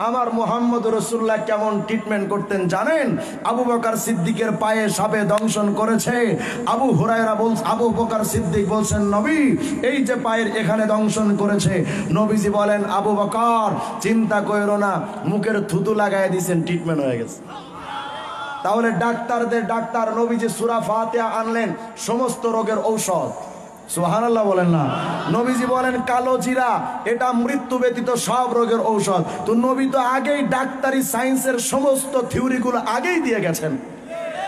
আমার মুহাম্মদ রাসূলুল্লাহ কেমন ট্রিটমেন্ট করতেন জানেন? আবু বকর সিদ্দিকের পায়ে সাপে দংশন করেছে। আবু বকর সিদ্দিক বলছেন নবী এই যে পায়ের এখানে দংশন করেছে, নবীজি বলেন আবু বকর চিন্তা কইরো না, মুখের থুতু লাগায় দিয়েছেন, ট্রিটমেন্ট হয়ে গেছে। তাহলে ডাক্তারদের ডাক্তার নবীজি সূরা ফাতিহা আনলেন সমস্ত রোগের ঔষধ। সুবহানাল্লাহ বলেন না। নবীজি বলেন কালো জিরা এটা মৃত্যু ব্যতীত সব রোগের ঔষধ। তো নবী তো আগেই ডাক্তারি সায়েন্সের সমস্ত থিওরিগুলো আগেই দিয়ে গেছেন।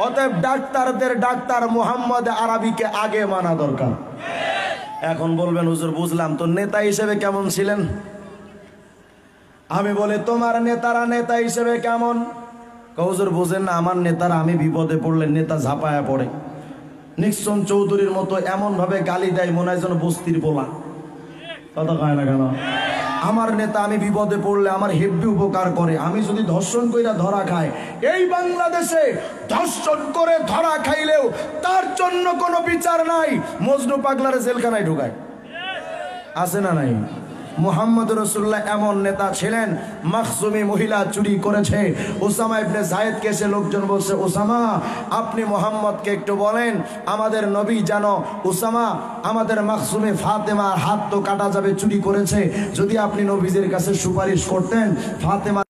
অতএব ডাক্তারদের ডাক্তার মুহাম্মদ আরবিকে আগে মানা দরকার। এখন বলবেন হুজুর বুঝলাম, তো নেতা হিসেবে কেমন ছিলেন? আমি বলি তোমার নেতারা নেতা হিসেবে কেমন? হুজুর বুঝেন না, আমার নেতারা আমি বিপদে পড়লে নেতা ঝাঁপায়া পড়ে। নিক্সন চৌধুরীর মতো এমন ভাবে গালি দেয় মনে হয় যেন বস্তির পোলা। কথা কয় না কেন? আমার নেতা আমি বিপদে পড়লে আমার হেব্বি উপকার করে। আমি যদি ধর্ষণ কইরা ধরা খাই, এই বাংলাদেশে ধর্ষণ করে ধরা খাইলেও তার জন্য কোনো বিচার নাই, মজনু পাগলারে জেলখানায় ঢুকায়। আছে না নাই? মুহাম্মদ রাসূলুল্লাহ এমন নেতা ছিলেন, মাখজুমি মহিলা চুরি করেছে, ওসামা ইবনে যায়েদকে এসে লোকজন বলছে, ওসামা আপনি মুহাম্মদকে একটু বলেন আমাদের নবী জানো ওসামা আমাদের মাখজুমি ফাতেমার হাত তো কাটা যাবে, চুরি করেছে, যদি আপনি নবীজির কাছে সুপারিশ করতেন ফাতেমা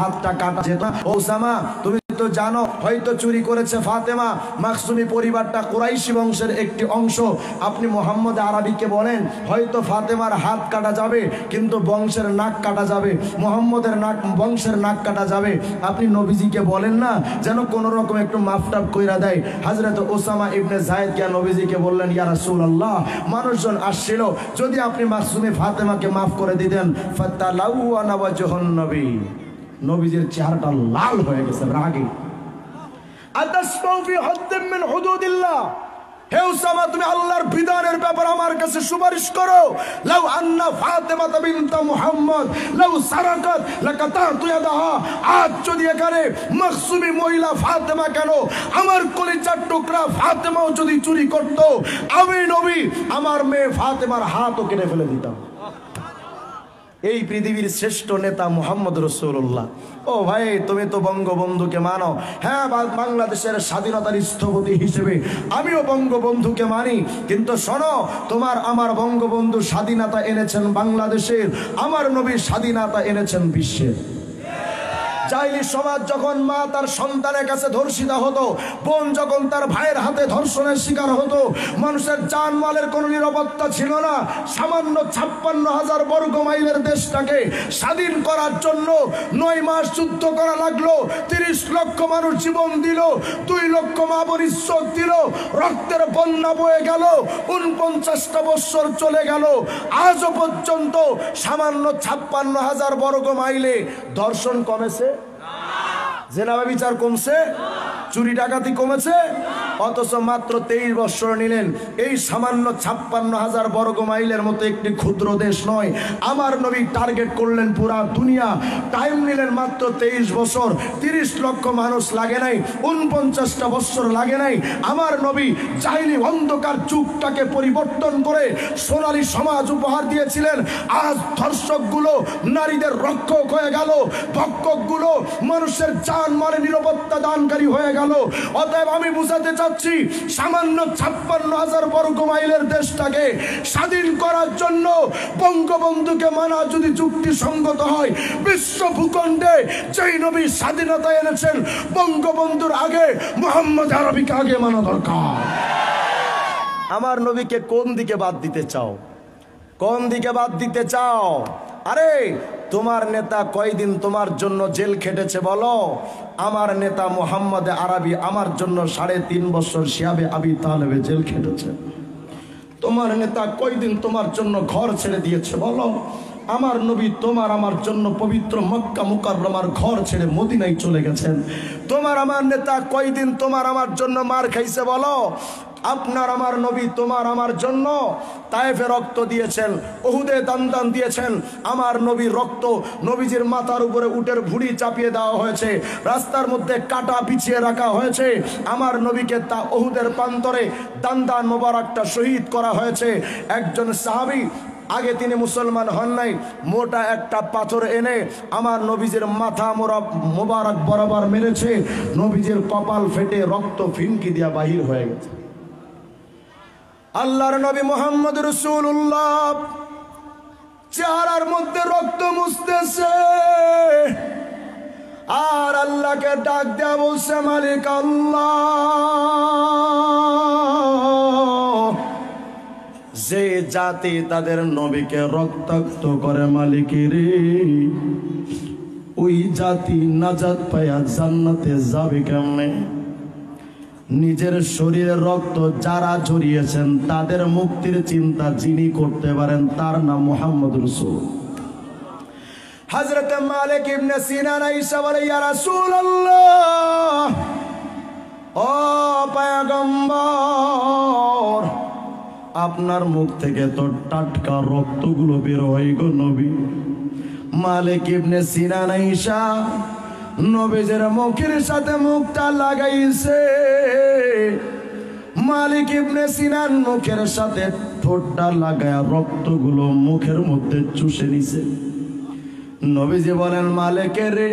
হাতটা কাটা যেত। ওসামা তুমি তো জানো হয়তো চুরি করেছে ফাতেমা, মাখজুমি পরিবারটা কুরাইশি বংশের একটি অংশ, আপনি মুহাম্মদ আরবিকে বলেন হয়তো ফাতেমার হাত কাটা যাবে কিন্তু বংশের নাক কাটা যাবে, মুহাম্মদের নাক বংশের নাক কাটা যাবে, আপনি নবীজিকে বলেন না যেন কোন রকম একটু মাফটাপ কইরা দেয়। হযরত ওসামা ইবনে যায়েদ কে নবীজিকে বললেন, ইয়া রাসূলুল্লাহ মানুষজন আসছিল, যদি আপনি মাখজুমি ফাতেমাকে মাফ করে দিতেন। ফাতালাওয়ানা ওয়াজহুন নবী, নবীজির চেহারাটা লাল হয়ে গেছে রাগে। আতাসমাউ ফি হুদ্দিন মিন হুদুদিল্লাহ, হে উসামা তুমি আল্লাহর বিধানের ব্যাপারে আমার কাছে সুপারিশ করো। লাউ আন্না ফাতেমা বিনত মুহাম্মদ লাউ সারাকাত লাকাতাতু ইয়াদাহা, আজ যদি এখানে মাখজুমি মহিলা ফাতেমা কেন আমার কলিজার টুকরা ফাতেমাও যদি চুরি করত, আমি নবী আমার মেয়ে ফাতেমার হাতও কেটে ফেলে দিতাম। এই পৃথিবীর শ্রেষ্ঠ নেতা মুহাম্মদ রাসূলুল্লাহ। ও ভাই তুমি তো বঙ্গবন্ধুকে মানো, হ্যাঁ বাংলাদেশের স্বাধীনতার স্থপতি হিসেবে আমিও বঙ্গবন্ধুকে মানি, কিন্তু শোনো তোমার আমার বঙ্গবন্ধু স্বাধীনতা এনেছেন বাংলাদেশের, আমার নবী স্বাধীনতা এনেছেন বিশ্বের। জাহিলি সমাজ যখন মা তার সন্তানের কাছে ধর্ষিতা হতো, বোন যখন তার ভাইয়ের হাতে ধর্ষণের শিকার হতো, মানুষের জানমালের কোনো নিরাপত্তা ছিল না। সামান্য 56,000 বর্গ মাইলের দেশটাকে স্বাধীন করার জন্য 9 মাস যুদ্ধ করা লাগলো, 30 লক্ষ মানুষ জীবন দিল, 2 লক্ষ মা বোন ইজ্জত দিল, রক্তের বন্যা বয়ে গেল, 49টা বছর চলে গেল, আজও পর্যন্ত সামান্য 56,000 বর্গ মাইলে ধর্ষণ কমেছে? জেনা বিচার কমছে? চুরি ডাকাতি কমেছে? অথচ মাত্র 23 বছর নিলেন। এই সামান্য 56,000 বর্গ মাইলের মতো একটি ক্ষুদ্র দেশ নয়, আমার নবী টার্গেট করলেন পুরা দুনিয়া, টাইম নিলেন মাত্র 23 বছর, 30 লক্ষ মানুষ লাগে নাই, 49টা বছর লাগে নাই। আমার নবী জাহিলি অন্ধকার যুগটাকে পরিবর্তন করে সোনালী সমাজ উপহার দিয়েছিলেন। আজ ধর্ষকগুলো নারীদের রক্ষক হয়ে গেল, ভক্ষকগুলো মানুষের জান মালে নিরাপত্তা দানকারী হয়ে গেল। অতএব আমি বুঝাতে চাচ্ছি, সামান্য 56,000 বর্গ মাইলের দেশটাকে স্বাধীন করার জন্য বঙ্গবন্ধুকে মানা যদি যুক্তিসঙ্গত হয়, বিশ্ব ভূখণ্ডে যেই নবী স্বাধীনতা এনেছেন বঙ্গবন্ধুর আগে মুহাম্মদ আরবিকে আগে মানা দরকার। আমার নবীকে কোন দিকে বাদ দিতে চাও? কোন দিকে বাদ দিতে চাও? আরে তোমার নেতা কয়দিন তোমার জন্য জেল খেটেছে বলো? আমার নেতা মুহাম্মদ আরবি আমার জন্য 3.5 বছর শিয়াবে আবি তালেবে জেল খেটেছে। তোমার নেতা কয়দিন তোমার জন্য ঘর ছেড়ে দিয়েছে বলো? আমার নবী তোমার আমার জন্য পবিত্র মক্কা মুকাররমার ঘর ছেড়ে মদিনায় চলে গেছেন। তোমার আমার নেতা কয়দিন তোমার আমার জন্য মার খাইছে বলো? আপনার আমার নবী তোমার আমার জন্য তায়েফে রক্ত দিয়েছেন, উহুদে দান দিয়েছেন। আমার নবীর রক্ত নবীজির মাথার উপরে উটের ভুঁড়ি চাপিয়ে দেওয়া হয়েছে, রাস্তার মধ্যে কাটা বিছিয়ে রাখা হয়েছে। আমার নবীকে তা উহুদের প্রান্তরে দান মোবারকটা শহীদ করা হয়েছে। একজন সাহাবী আগে তিনি মুসলমান হন নাই, মোটা একটা পাথর এনে আমার নবীজির মাথা মোবারক বরাবর মেরেছে, নবীজির কপাল ফেটে রক্ত ফিনকি দিয়া বাহির হয়ে গেছে। আল্লাহর নবী মুহাম্মদ রাসূলুল্লাহ চেহারার মধ্যে রক্ত মুছতেছে, আর আল্লাহকে ডাক দেয়া বলছে মালিক আল্লাহ, যে জাতি তাদের নবীকে রক্তাক্ত করে মালিক রে, ওই জাতি নাজাত পায়া জান্নাতে যাবে কেমনে? নিজের শরীরের রক্ত যারা ঝরিয়েছেন তাদের মুক্তির চিন্তা যিনি করতে পারেন তার নাম মুহাম্মদ রাসূল। হযরত মালিক ইবনে সিনান আয়েশা বলে, ইয়া রাসূলুল্লাহ, ও পয়গম্বর, আপনার মুখ থেকে তো টাটকা রক্তগুলো বের হয় গো নবী। মালিক ইবনে সিনান আয়েশা নবীজের মুখের সাথে মুখটা লাগাইছে। মালিক ইবনে সিনান মুখের সাথে ঠোঁটটা লাগায়া রক্তগুলো মুখের মধ্যে চুষে নিছে। নবীজি বলেন, মালিক রে,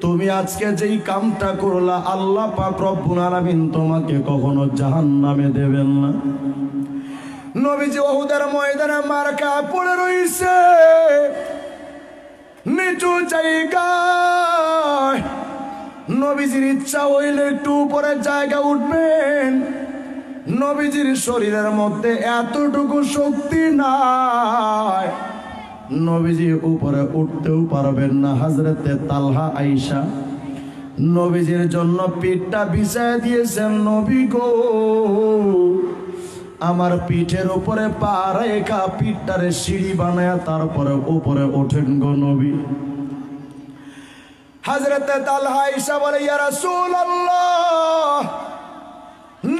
তুমি আজকে যেই কামটা করলা আল্লাহ পাক রব্বুল আলামিন তোমাকে কখনো জাহান্নামে দেবেন না। নবীজি উহুদের ময়দানে মার্কা পড়ে রইছে নিচু জায়গায়। নবীজির ইচ্ছা হইলে একটু উপরের জায়গা উঠবেন, নবীজির শরীরের মধ্যে এতটুকু শক্তি নাই, নবীজি উপরে উঠতেও পারবেন না। হযরতে তালহা আয়েশা নবীজির জন্য পিঠটা বিছায় দিয়েছেন। নবী গো, আমার পিঠের উপরে পা রেখা পিঠটারে সিঁড়ি বানায়া তারপরে উপরে ওঠেন গো নবী। হযরতে তালহা আয়েশা বলে, ইয়া রাসূলুল্লাহ,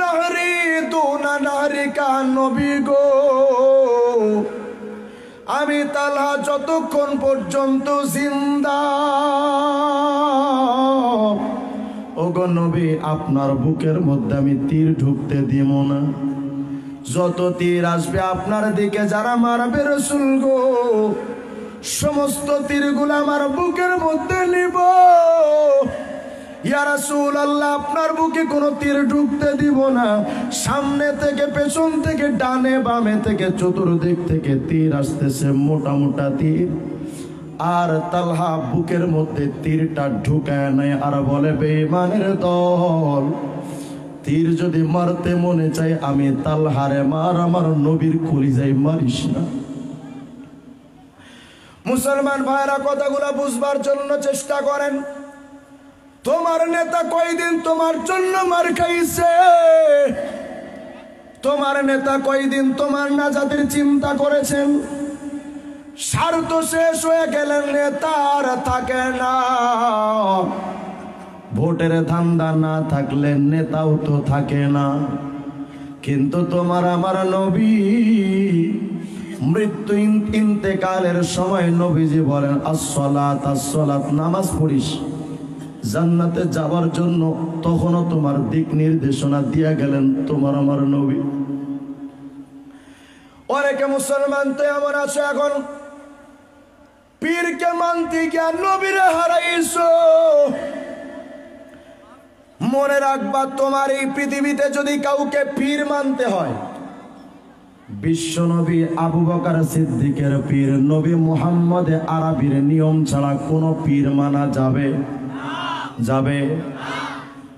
নাহরি দুনা নাহরিকা, নবী গো, আমি তালহা যতক্ষণ পর্যন্ত জিন্দা, ওগো নবী, আপনার বুকের মধ্যে আমি তীর ঢুকতে দিব না। যত তীর আসবে আপনার দিকে যারা মারবে রাসূল গো, সমস্ত তীরগুলো আমার বুকের মধ্যে নিব। ইয়া রাসূলুল্লাহ, আপনার বুকে কোনো তীর ঢুকতে দিব না। সামনে থেকে, পেছন থেকে, ডানে বামে থেকে, চতুর্দিক থেকে তীর আসতেছে, মোটা মোটা তীর। আর তালহা বুকের মধ্যে তীরটা ঢুকায় নাই, আর বলে, বেঈমানের দল, তীর যদি মারতে মনে চাই আমি তালহারে মার, আমার নবীর কলিজায় মারিস না। মুসলমান ভাইরা কথাগুলো বুঝবার জন্য চেষ্টা করেন। তোমার নেতা কয়দিন তোমার জন্য মার খাইছে? তোমার নেতা কয়দিন তোমার নাজাতের চিন্তা করেছেন? স্বার্থ শেষ হয়ে গেলে নেতা আর থাকে না। ভোটের ধান্দা না থাকলে নেতাও তো থাকে না। কিন্তু তোমার আমার নবী মৃত্যু ইন্তেকালের সময় নবীজি বলেন, আসসালাত আসসালাত, নামাজ পড়িস জান্নাতে যাওয়ার জন্য। তখনও তোমার দিক নির্দেশনা দিয়ে গেলেন তোমার আমার নবী। অনেকে মুসলমান তো এমন আছে এখন পীরকে মানতে গিয়া নবীরে হারাইছো। মনে রাখবা, তোমার এই পৃথিবীতে যদি কাউকে পীর মানতে হয়, বিশ্ব নবী আবু বকর সিদ্দিকের পীর নবী মুহাম্মদ আরবির নিয়ম ছাড়া কোনো পীর মানা যাবে? যাবে?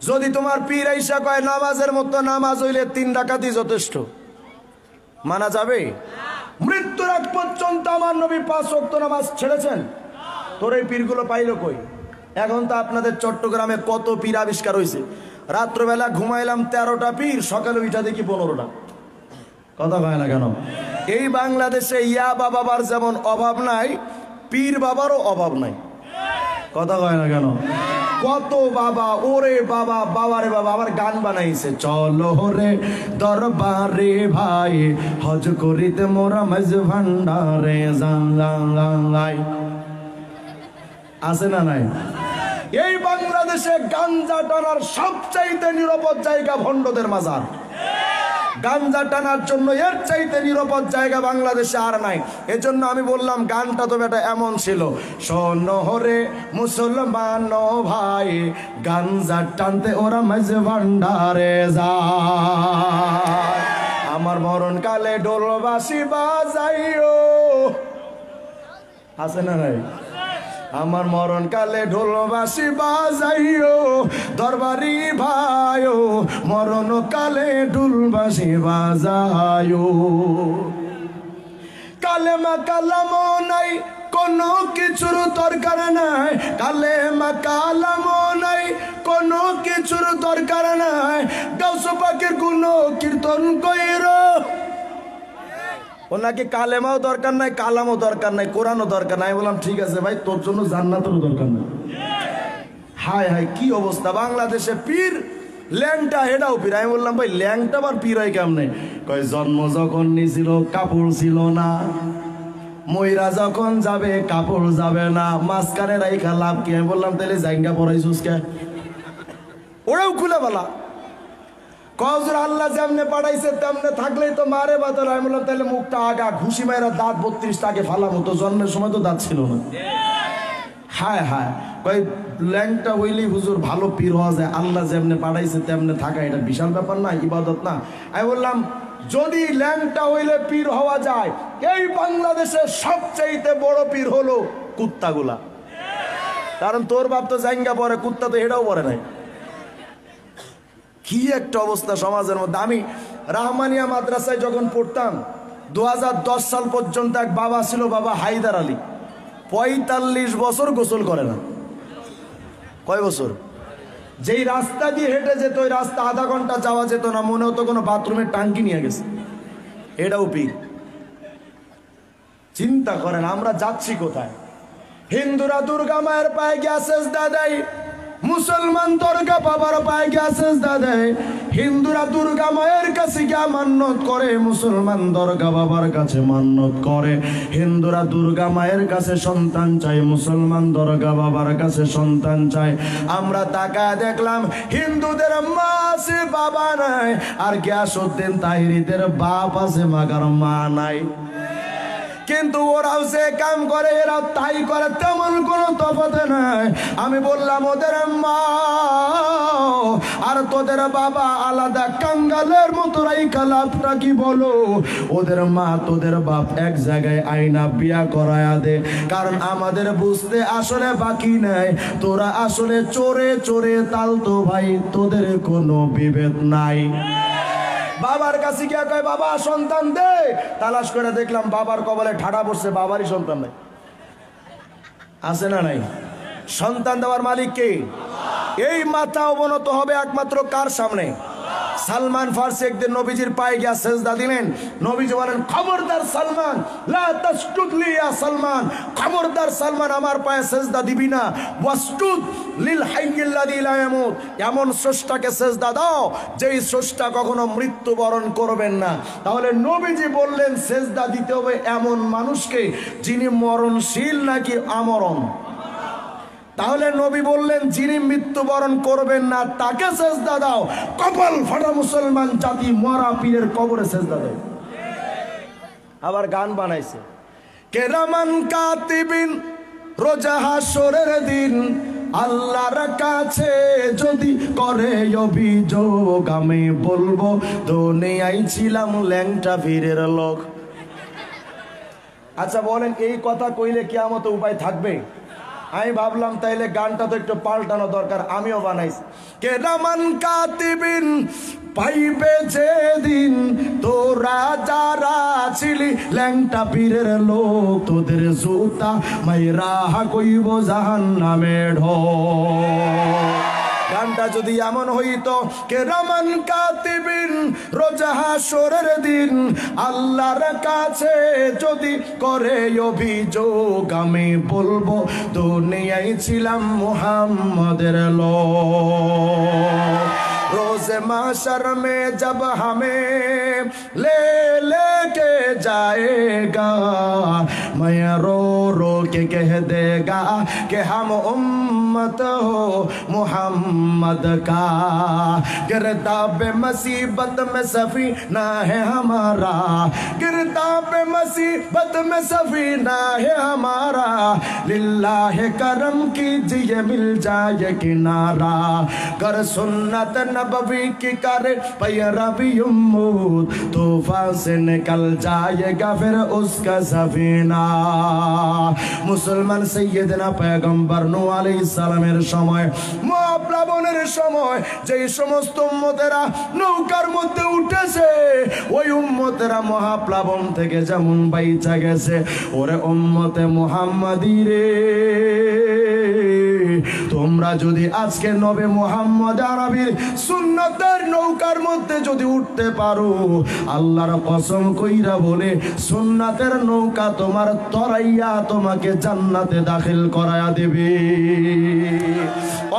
যদি তোমার পীর আইসা কয় নামাজের মতো নামাজ হইলে 3 রাকাতই যথেষ্ট, মানা যাবে? মৃত্যুর আগ পর্যন্ত আমার নবী 5 ওয়াক্ত নামাজ ছেড়েছেন। তোর এই পীরগুলো পাইলো কই? এখন তো আপনাদের চট্টগ্রামে কত পীর আবিষ্কার হয়েছে। রাত্রবেলা ঘুমাইলাম 13টা পীর, সকালে উঠা দেখি 15টা। কথা কয় না কেন? এই বাংলাদেশে ইয়াবা বাবার যেমন অভাব নাই, পীর বাবারও অভাব নাই। কথা কয় না কেন? কত বাবা, ওরে বাবা, বাবারে বাবা, আবার গান বানাইছে, চলো রে দরবারে ভাই, হজ করিতে মোরা মাঝ ভান্ডারে জাঙ্গাই। আছে না নাই? এই বাংলাদেশে গাঞ্জা টানার সবচাইতে নিরাপদ জায়গা ভণ্ডদের মাজার। গাঞ্জা টানার জন্য এর চাইতে নিরাপদ জায়গা বাংলাদেশে আর নাই। এজন্য আমি বললাম গানটা তো বেটা এমন ছিল, শোনো রে মুসলমান ভাই, গাঞ্জা টানতে ওরা মাঝে ভান্ডারে যায়, আমার মরণকালে ডোলবাসি বাজাইও। আছে না নাই? আমার মরণ কালে ঢোল বাঁশি বাজাইও দরবারি ভাইও মরণ কালে ঢোল বাঁশি বাজাইও কালেমা কালামো নাই কোনো কিছুর দরকার নাই কালেমা কালামো নাই কোনো কিছুর দরকার নাই গাউসু পাকের গুণ কীর্তন কইরো ওনাকে কালেমাও দরকার নাই কালামও দরকার নাই কোরআনও দরকার নাই বললাম ঠিক আছে ভাই তোর জন্য জান্নাতেরও দরকার নাই হায় হায় কি অবস্থা বাংলাদেশে পীর ল্যাংটা হেডাও পীর আমি বললাম ভাই ল্যাংটা আবার পীর হয় কেমনে কয় জন্ম যখন নিছিল কাপড় ছিল না ময়রা যখন যাবে কাপড় যাবে না মাঝখানে রাইখা লাভ কি আমি বললাম তাহলে জাইঙ্গা পড়াইছিস কে ওরাও খুলে বলা কজর আল্লাহ যেমনে পাঠাইছে তেমনে থাকলেই তো মারে বাতর আমি বললাম তাহলে মুখটা আগা ঘুষি মায়েরা দাঁত 32টা আগে ফালাম তো জন্মের সময় তো দাঁত ছিল না হায় হায় কই ল্যাংটা হইলেই হুজুর ভালো পীর হওয়া যায় আল্লাহ যেমনে পাঠাইছে তেমনে থাকা এটা বিশাল ব্যাপার না ইবাদত না আমি বললাম যদি ল্যাংটা হইলে পীর হওয়া যায় এই বাংলাদেশের সবচেয়ে বড় পীর হলো কুত্তাগুলা কারণ তোর বাপ তো জাইঙ্গা পরে কুত্তা তো হেডাও পরে নাই কি একটা অবস্থা সমাজের মধ্যে আমি রাহমানিয়া মাদ্রাসায় যখন পড়তাম 2010 সাল পর্যন্ত এক বাবা ছিল বাবা হায়দার আলী 45 বছর গোসল করে না কয় বছর যেই রাস্তা দিয়ে হেঁটে যেত ওই রাস্তা আধা ঘন্টা যাওয়া যেত না মনে হতো কোনো বাথরুমের টাঙ্কি নিয়ে গেছে এটাও পীর চিন্তা করেন আমরা যাচ্ছি কোথায় হিন্দুরা দুর্গা মায়ের পায়ে গিয়া সেজদা দেয় মুসলমান দুর্গা বাবার পায়ে গিয়া সেজদা দেয় হিন্দুরা দুর্গা মায়ের কাছে গিয়া মান্নত করে মুসলমান দুর্গা বাবার কাছে মান্নত করে হিন্দুরা দুর্গা মায়ের কাছে সন্তান চায় মুসলমান দুর্গা বাবার কাছে সন্তান চায় আমরা তাকায় দেখলাম হিন্দুদের মা আছে বাবা নাই আর গিয়াসউদ্দিন তাহিরিদের বাপ আছে মাগার মা নাই কিন্তু ওরাও যে কাম করে এরা তাই করে তেমন কোনো তফাৎ নাই আমি বললাম ওদের মা আর তোদের বাবা আলাদা কাঙ্গালের মতো রাইখা লাভটা কি বলো ওদের মা তোদের বাপ এক জায়গায় আইনা বিয়া করায়া দে কারণ আমাদের বুঝতে আসলে বাকি নাই তোরা আসলে চোরে চোরে তালতো ভাই তোদের কোনো বিভেদ নাই বাবার কাছে গিয়া কয় বাবা সন্তান দে তালাশ করে দেখলাম বাবার কপালে ঠাডা পড়ছে বাবারই সন্তান নাই আছে না নাই সন্তান দেওয়ার মালিক কে এই মাথা অবনত হবে একমাত্র কার সামনে সালমান ফার্সি একদিন নবীজির পায়ে গিয়া সেজদা দিলেন নবীজি বলেন খবরদার সালমান লা তাসজুদ লি ইয়া সালমান খবরদার সালমান আমার পায়ে সেজদা দিবি না ওয়াসজুদ লিল হাইয়্যিল্লাযী লা ইয়ামুত এমন স্রষ্টাকে সেজদা দাও যেই স্রষ্টা কখনো মৃত্যুবরণ করবেন না তাহলে নবীজি বললেন সেজদা দিতে হবে এমন মানুষকে যিনি মরণশীল নাকি আমরণ তাহলে নবী বললেন যিনি মৃত্যুবরণ করবেন না তাকে সেজদা দাও কপাল ফাটা মুসলমান জাতি মরা পীরের কবরে সেজদা দেয় আবার গান বানাইছে কেরামান কাতিবিন রোজা হাসরের দিন আল্লাহর কাছে যদি করে অভিযোগ আমি বলবো দুনিয়ায় ছিলাম ল্যাংটা পীরের লোক আচ্ছা বলেন এই কথা কইলে কিয়ামত উপায় থাকবে আমি ভাবলাম তাইলে গানটা তো একটু পাল্টানো দরকার আমিও বানাইছি কেরামান কাতিবিন পাইবে যেদিন তোরা যারা ছিলি ল্যাংটা পীরের লোক তোদের জুতা মাইরা কইব জাহান্নামে ঢোক গানটা যদি এমন হইতো কেরামান কাতিবিন রোজা হাসরের দিন আল্লাহর কাছে যদি করে অভিযোগ আমি বলবো দুনিয়ায় ছিলাম মুহাম্মদের লোক रोज़े माशर में जब हमें ले लेके जाएगा मैं रो रो के कह देगा कि हम उम्मत हो मुहम्मद का गिरदाब मुसीबत में सफीना है हमारा गिरदाब मुसीबत में सफीना है हमारा लिल्लाह करम कीजिए मिल जाए किनारा कर सुन्नत नबवी की करे पैरवी उम्मत तूफान से निकल जाएगा फिर उसका सफीना মুসলমান সাইয়েদনা পয়গম্বর নূহ আলাইহিস সালামের সময়, মহাপ্লাবনের সময় যেই সমস্ত উম্মতেরা নৌকার মধ্যে উঠেছে, ওই উম্মতেরা মহাপ্লাবন থেকে যেমন বাইচা গেছে, ওরে উম্মতে মুহাম্মাদি রে, তোমরা যদি আজকে নবী মুহাম্মদ আরবির সুন্নতের নৌকার মধ্যে যদি উঠতে পারো, আল্লাহর কসম কইরা বলে সুন্নতের নৌকা তোমার তরাইয়া তোমাকে জান্নাতে দাখিল করায়া দেবে।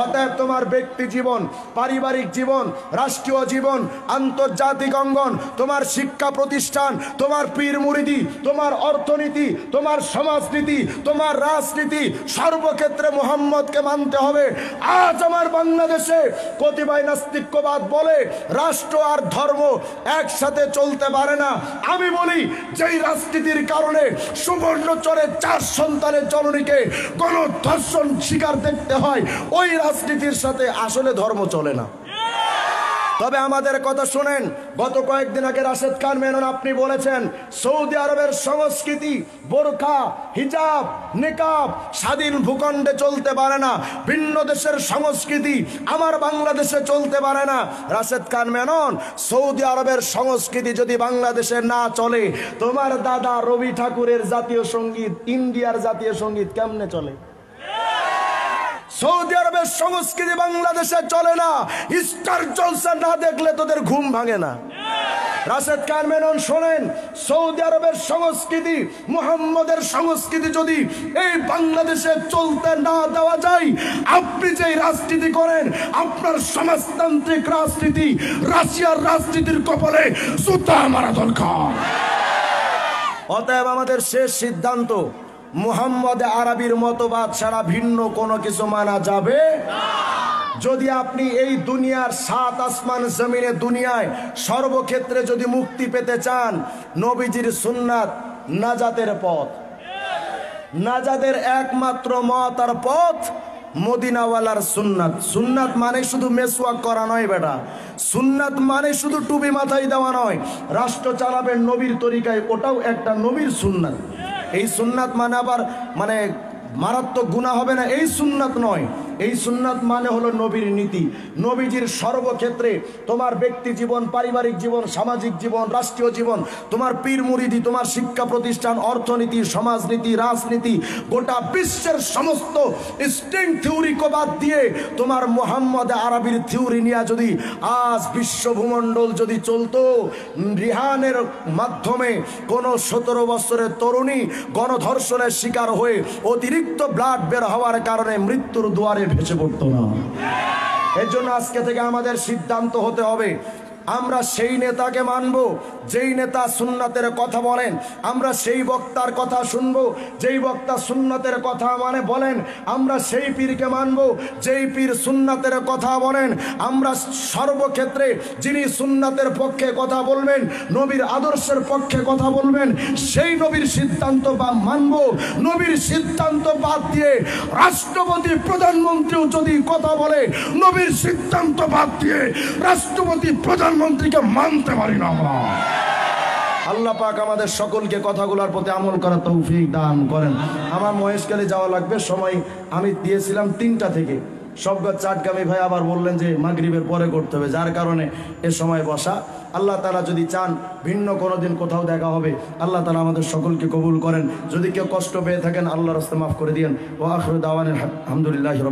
অতএব তোমার ব্যক্তি জীবন, পারিবারিক জীবন, রাষ্ট্রীয় জীবন, আন্তর্জাতিক অঙ্গন, তোমার শিক্ষা প্রতিষ্ঠান, তোমার পীর মুরিদি, তোমার অর্থনীতি, তোমার সমাজনীতি, তোমার রাজনীতি, সর্বক্ষেত্রে মুহাম্মদকে মানতে হবে। আজ আমার বাংলাদেশে কতিপয় নাস্তিক্যবাদ বলে রাষ্ট্র আর ধর্ম একসাথে চলতে পারে না। আমি বলি, যেই রাজনীতির কারণে সুবর্ণচরে 4 সন্তানের জননীকে গণধর্ষণ শিকার দেখতে হয়, ওই রাজনীতির সাথে আসলে ধর্ম চলে না। তবে আমাদের কথা শুনেন, গত কয়েকদিন আগে রাশেদ খান মেনন আপনি বলেছেন সৌদি আরবের সংস্কৃতি বোরকা, হিজাব, নিকাব স্বাধীন ভূখণ্ডে চলতে পারে না, ভিন্ন দেশের সংস্কৃতি আমার বাংলাদেশে চলতে পারে না। রাশেদ খান মেনন, সৌদি আরবের সংস্কৃতি যদি বাংলাদেশে না চলে, তোমার দাদা রবি ঠাকুরের জাতীয় সঙ্গীত, ইন্ডিয়ার জাতীয় সঙ্গীত কেমনে চলে? সৌদি আরবের সংস্কৃতি বাংলাদেশে চলে না। স্টার জলসা না দেখলে তোদের ঘুম ভাঙে না। রাশেদ খান মেনন শোনেন, সৌদি আরবের সংস্কৃতি, মুহাম্মদের সংস্কৃতি যদি এই বাংলাদেশে চলতে না দেওয়া যায়, আপনি যেই রাজনীতি করেন, আপনার সমাজতান্ত্রিক রাজনীতি রাশিয়ার রাজনীতির কপালে জুতা মারা দরকার। অতএব আমাদের শেষ সিদ্ধান্ত, মুহাম্মদ আরবির মতবাদ ছাড়া ভিন্ন কোনো কিছু মানা যাবে না। যদি আপনি এই দুনিয়ার 7 আসমান জমিনে দুনিয়ায় সর্বক্ষেত্রে যদি মুক্তি পেতে চান, নবীজির সুন্নাত নাজাতের পথ, নাজাতের একমাত্র মত আর পথ মদিনাওয়ালার সুন্নাত। সুন্নাত মানে শুধু মেসওয়াক করা নয় বেটা, সুন্নাত মানে শুধু টুপি মাথায় দেওয়া নয়, রাষ্ট্র চালাবেন নবীর তরিকায়, ওটাও একটা নবীর সুন্নাত। এই সুন্নাত মানে আবার মানে মারাত্মক গুনাহ হবে না, এই সুন্নাত নয়। এই সুন্নাত মানে হলো নবীর নীতি, নবীজির সর্বক্ষেত্রে তোমার ব্যক্তি জীবন, পারিবারিক জীবন, সামাজিক জীবন, রাষ্ট্রীয় জীবন, তোমার পীর মুরিদি, তোমার শিক্ষা প্রতিষ্ঠান, অর্থনীতি, সমাজনীতি, রাজনীতি, গোটা বিশ্বের সমস্ত স্ট্রিং থিওরি কো বাদ দিয়ে তোমার মুহাম্মদ আরবির থিওরি নিয়ে যদি আজ বিশ্ব ভূমণ্ডল যদি চলতো, রিহানের মাধ্যমে কোনো 17 বছরের তরুণী গণধর্ষণের শিকার হয়ে অতিরিক্ত ব্লাড বের হওয়ার কারণে মৃত্যুর দুয়ারে ভেসে পড়তো না। এর জন্য আজকে থেকে আমাদের সিদ্ধান্ত হতে হবে, আমরা সেই নেতাকে মানব যেই নেতা সুন্নাতের কথা বলেন, আমরা সেই বক্তার কথা শুনব যেই বক্তা সুন্নাতের কথা মানে বলেন, আমরা সেই পীরকে মানব যেই পীর সুন্নাতের কথা বলেন, আমরা সর্বক্ষেত্রে যিনি সুন্নাতের পক্ষে কথা বলবেন, নবীর আদর্শের পক্ষে কথা বলবেন, সেই নবীর সিদ্ধান্ত বা মানব। নবীর সিদ্ধান্ত বাদ দিয়ে রাষ্ট্রপতি প্রধানমন্ত্রীও যদি কথা বলে, নবীর সিদ্ধান্ত বাদ দিয়ে রাষ্ট্রপতি প্রধানমন্ত্রীকে মানতে পারি না আমরা। আল্লাহ পাক আমাদের সকলকে কথাগুলোর প্রতি আমল করার তৌফিক দান করেন। আমার মহেশখালী যাওয়া লাগবে, সময় আমি দিয়েছিলাম 3টা থেকে, সবগত চাটগামী ভাই আবার বললেন যে মাগরিবের পরে করতে হবে, যার কারণে এ সময় বসা। আল্লাহ তাআলা যদি চান ভিন্ন কোনো দিন কোথাও দেখা হবে। আল্লাহ তাআলা আমাদের সকলকে কবুল করেন। যদি কেউ কষ্ট পেয়ে থাকেন আল্লাহর রাস্তায় মাফ করে দিয়েন। ওয়া আখিরু দাওয়ানা আলহামদুলিল্লাহি রাব্বিল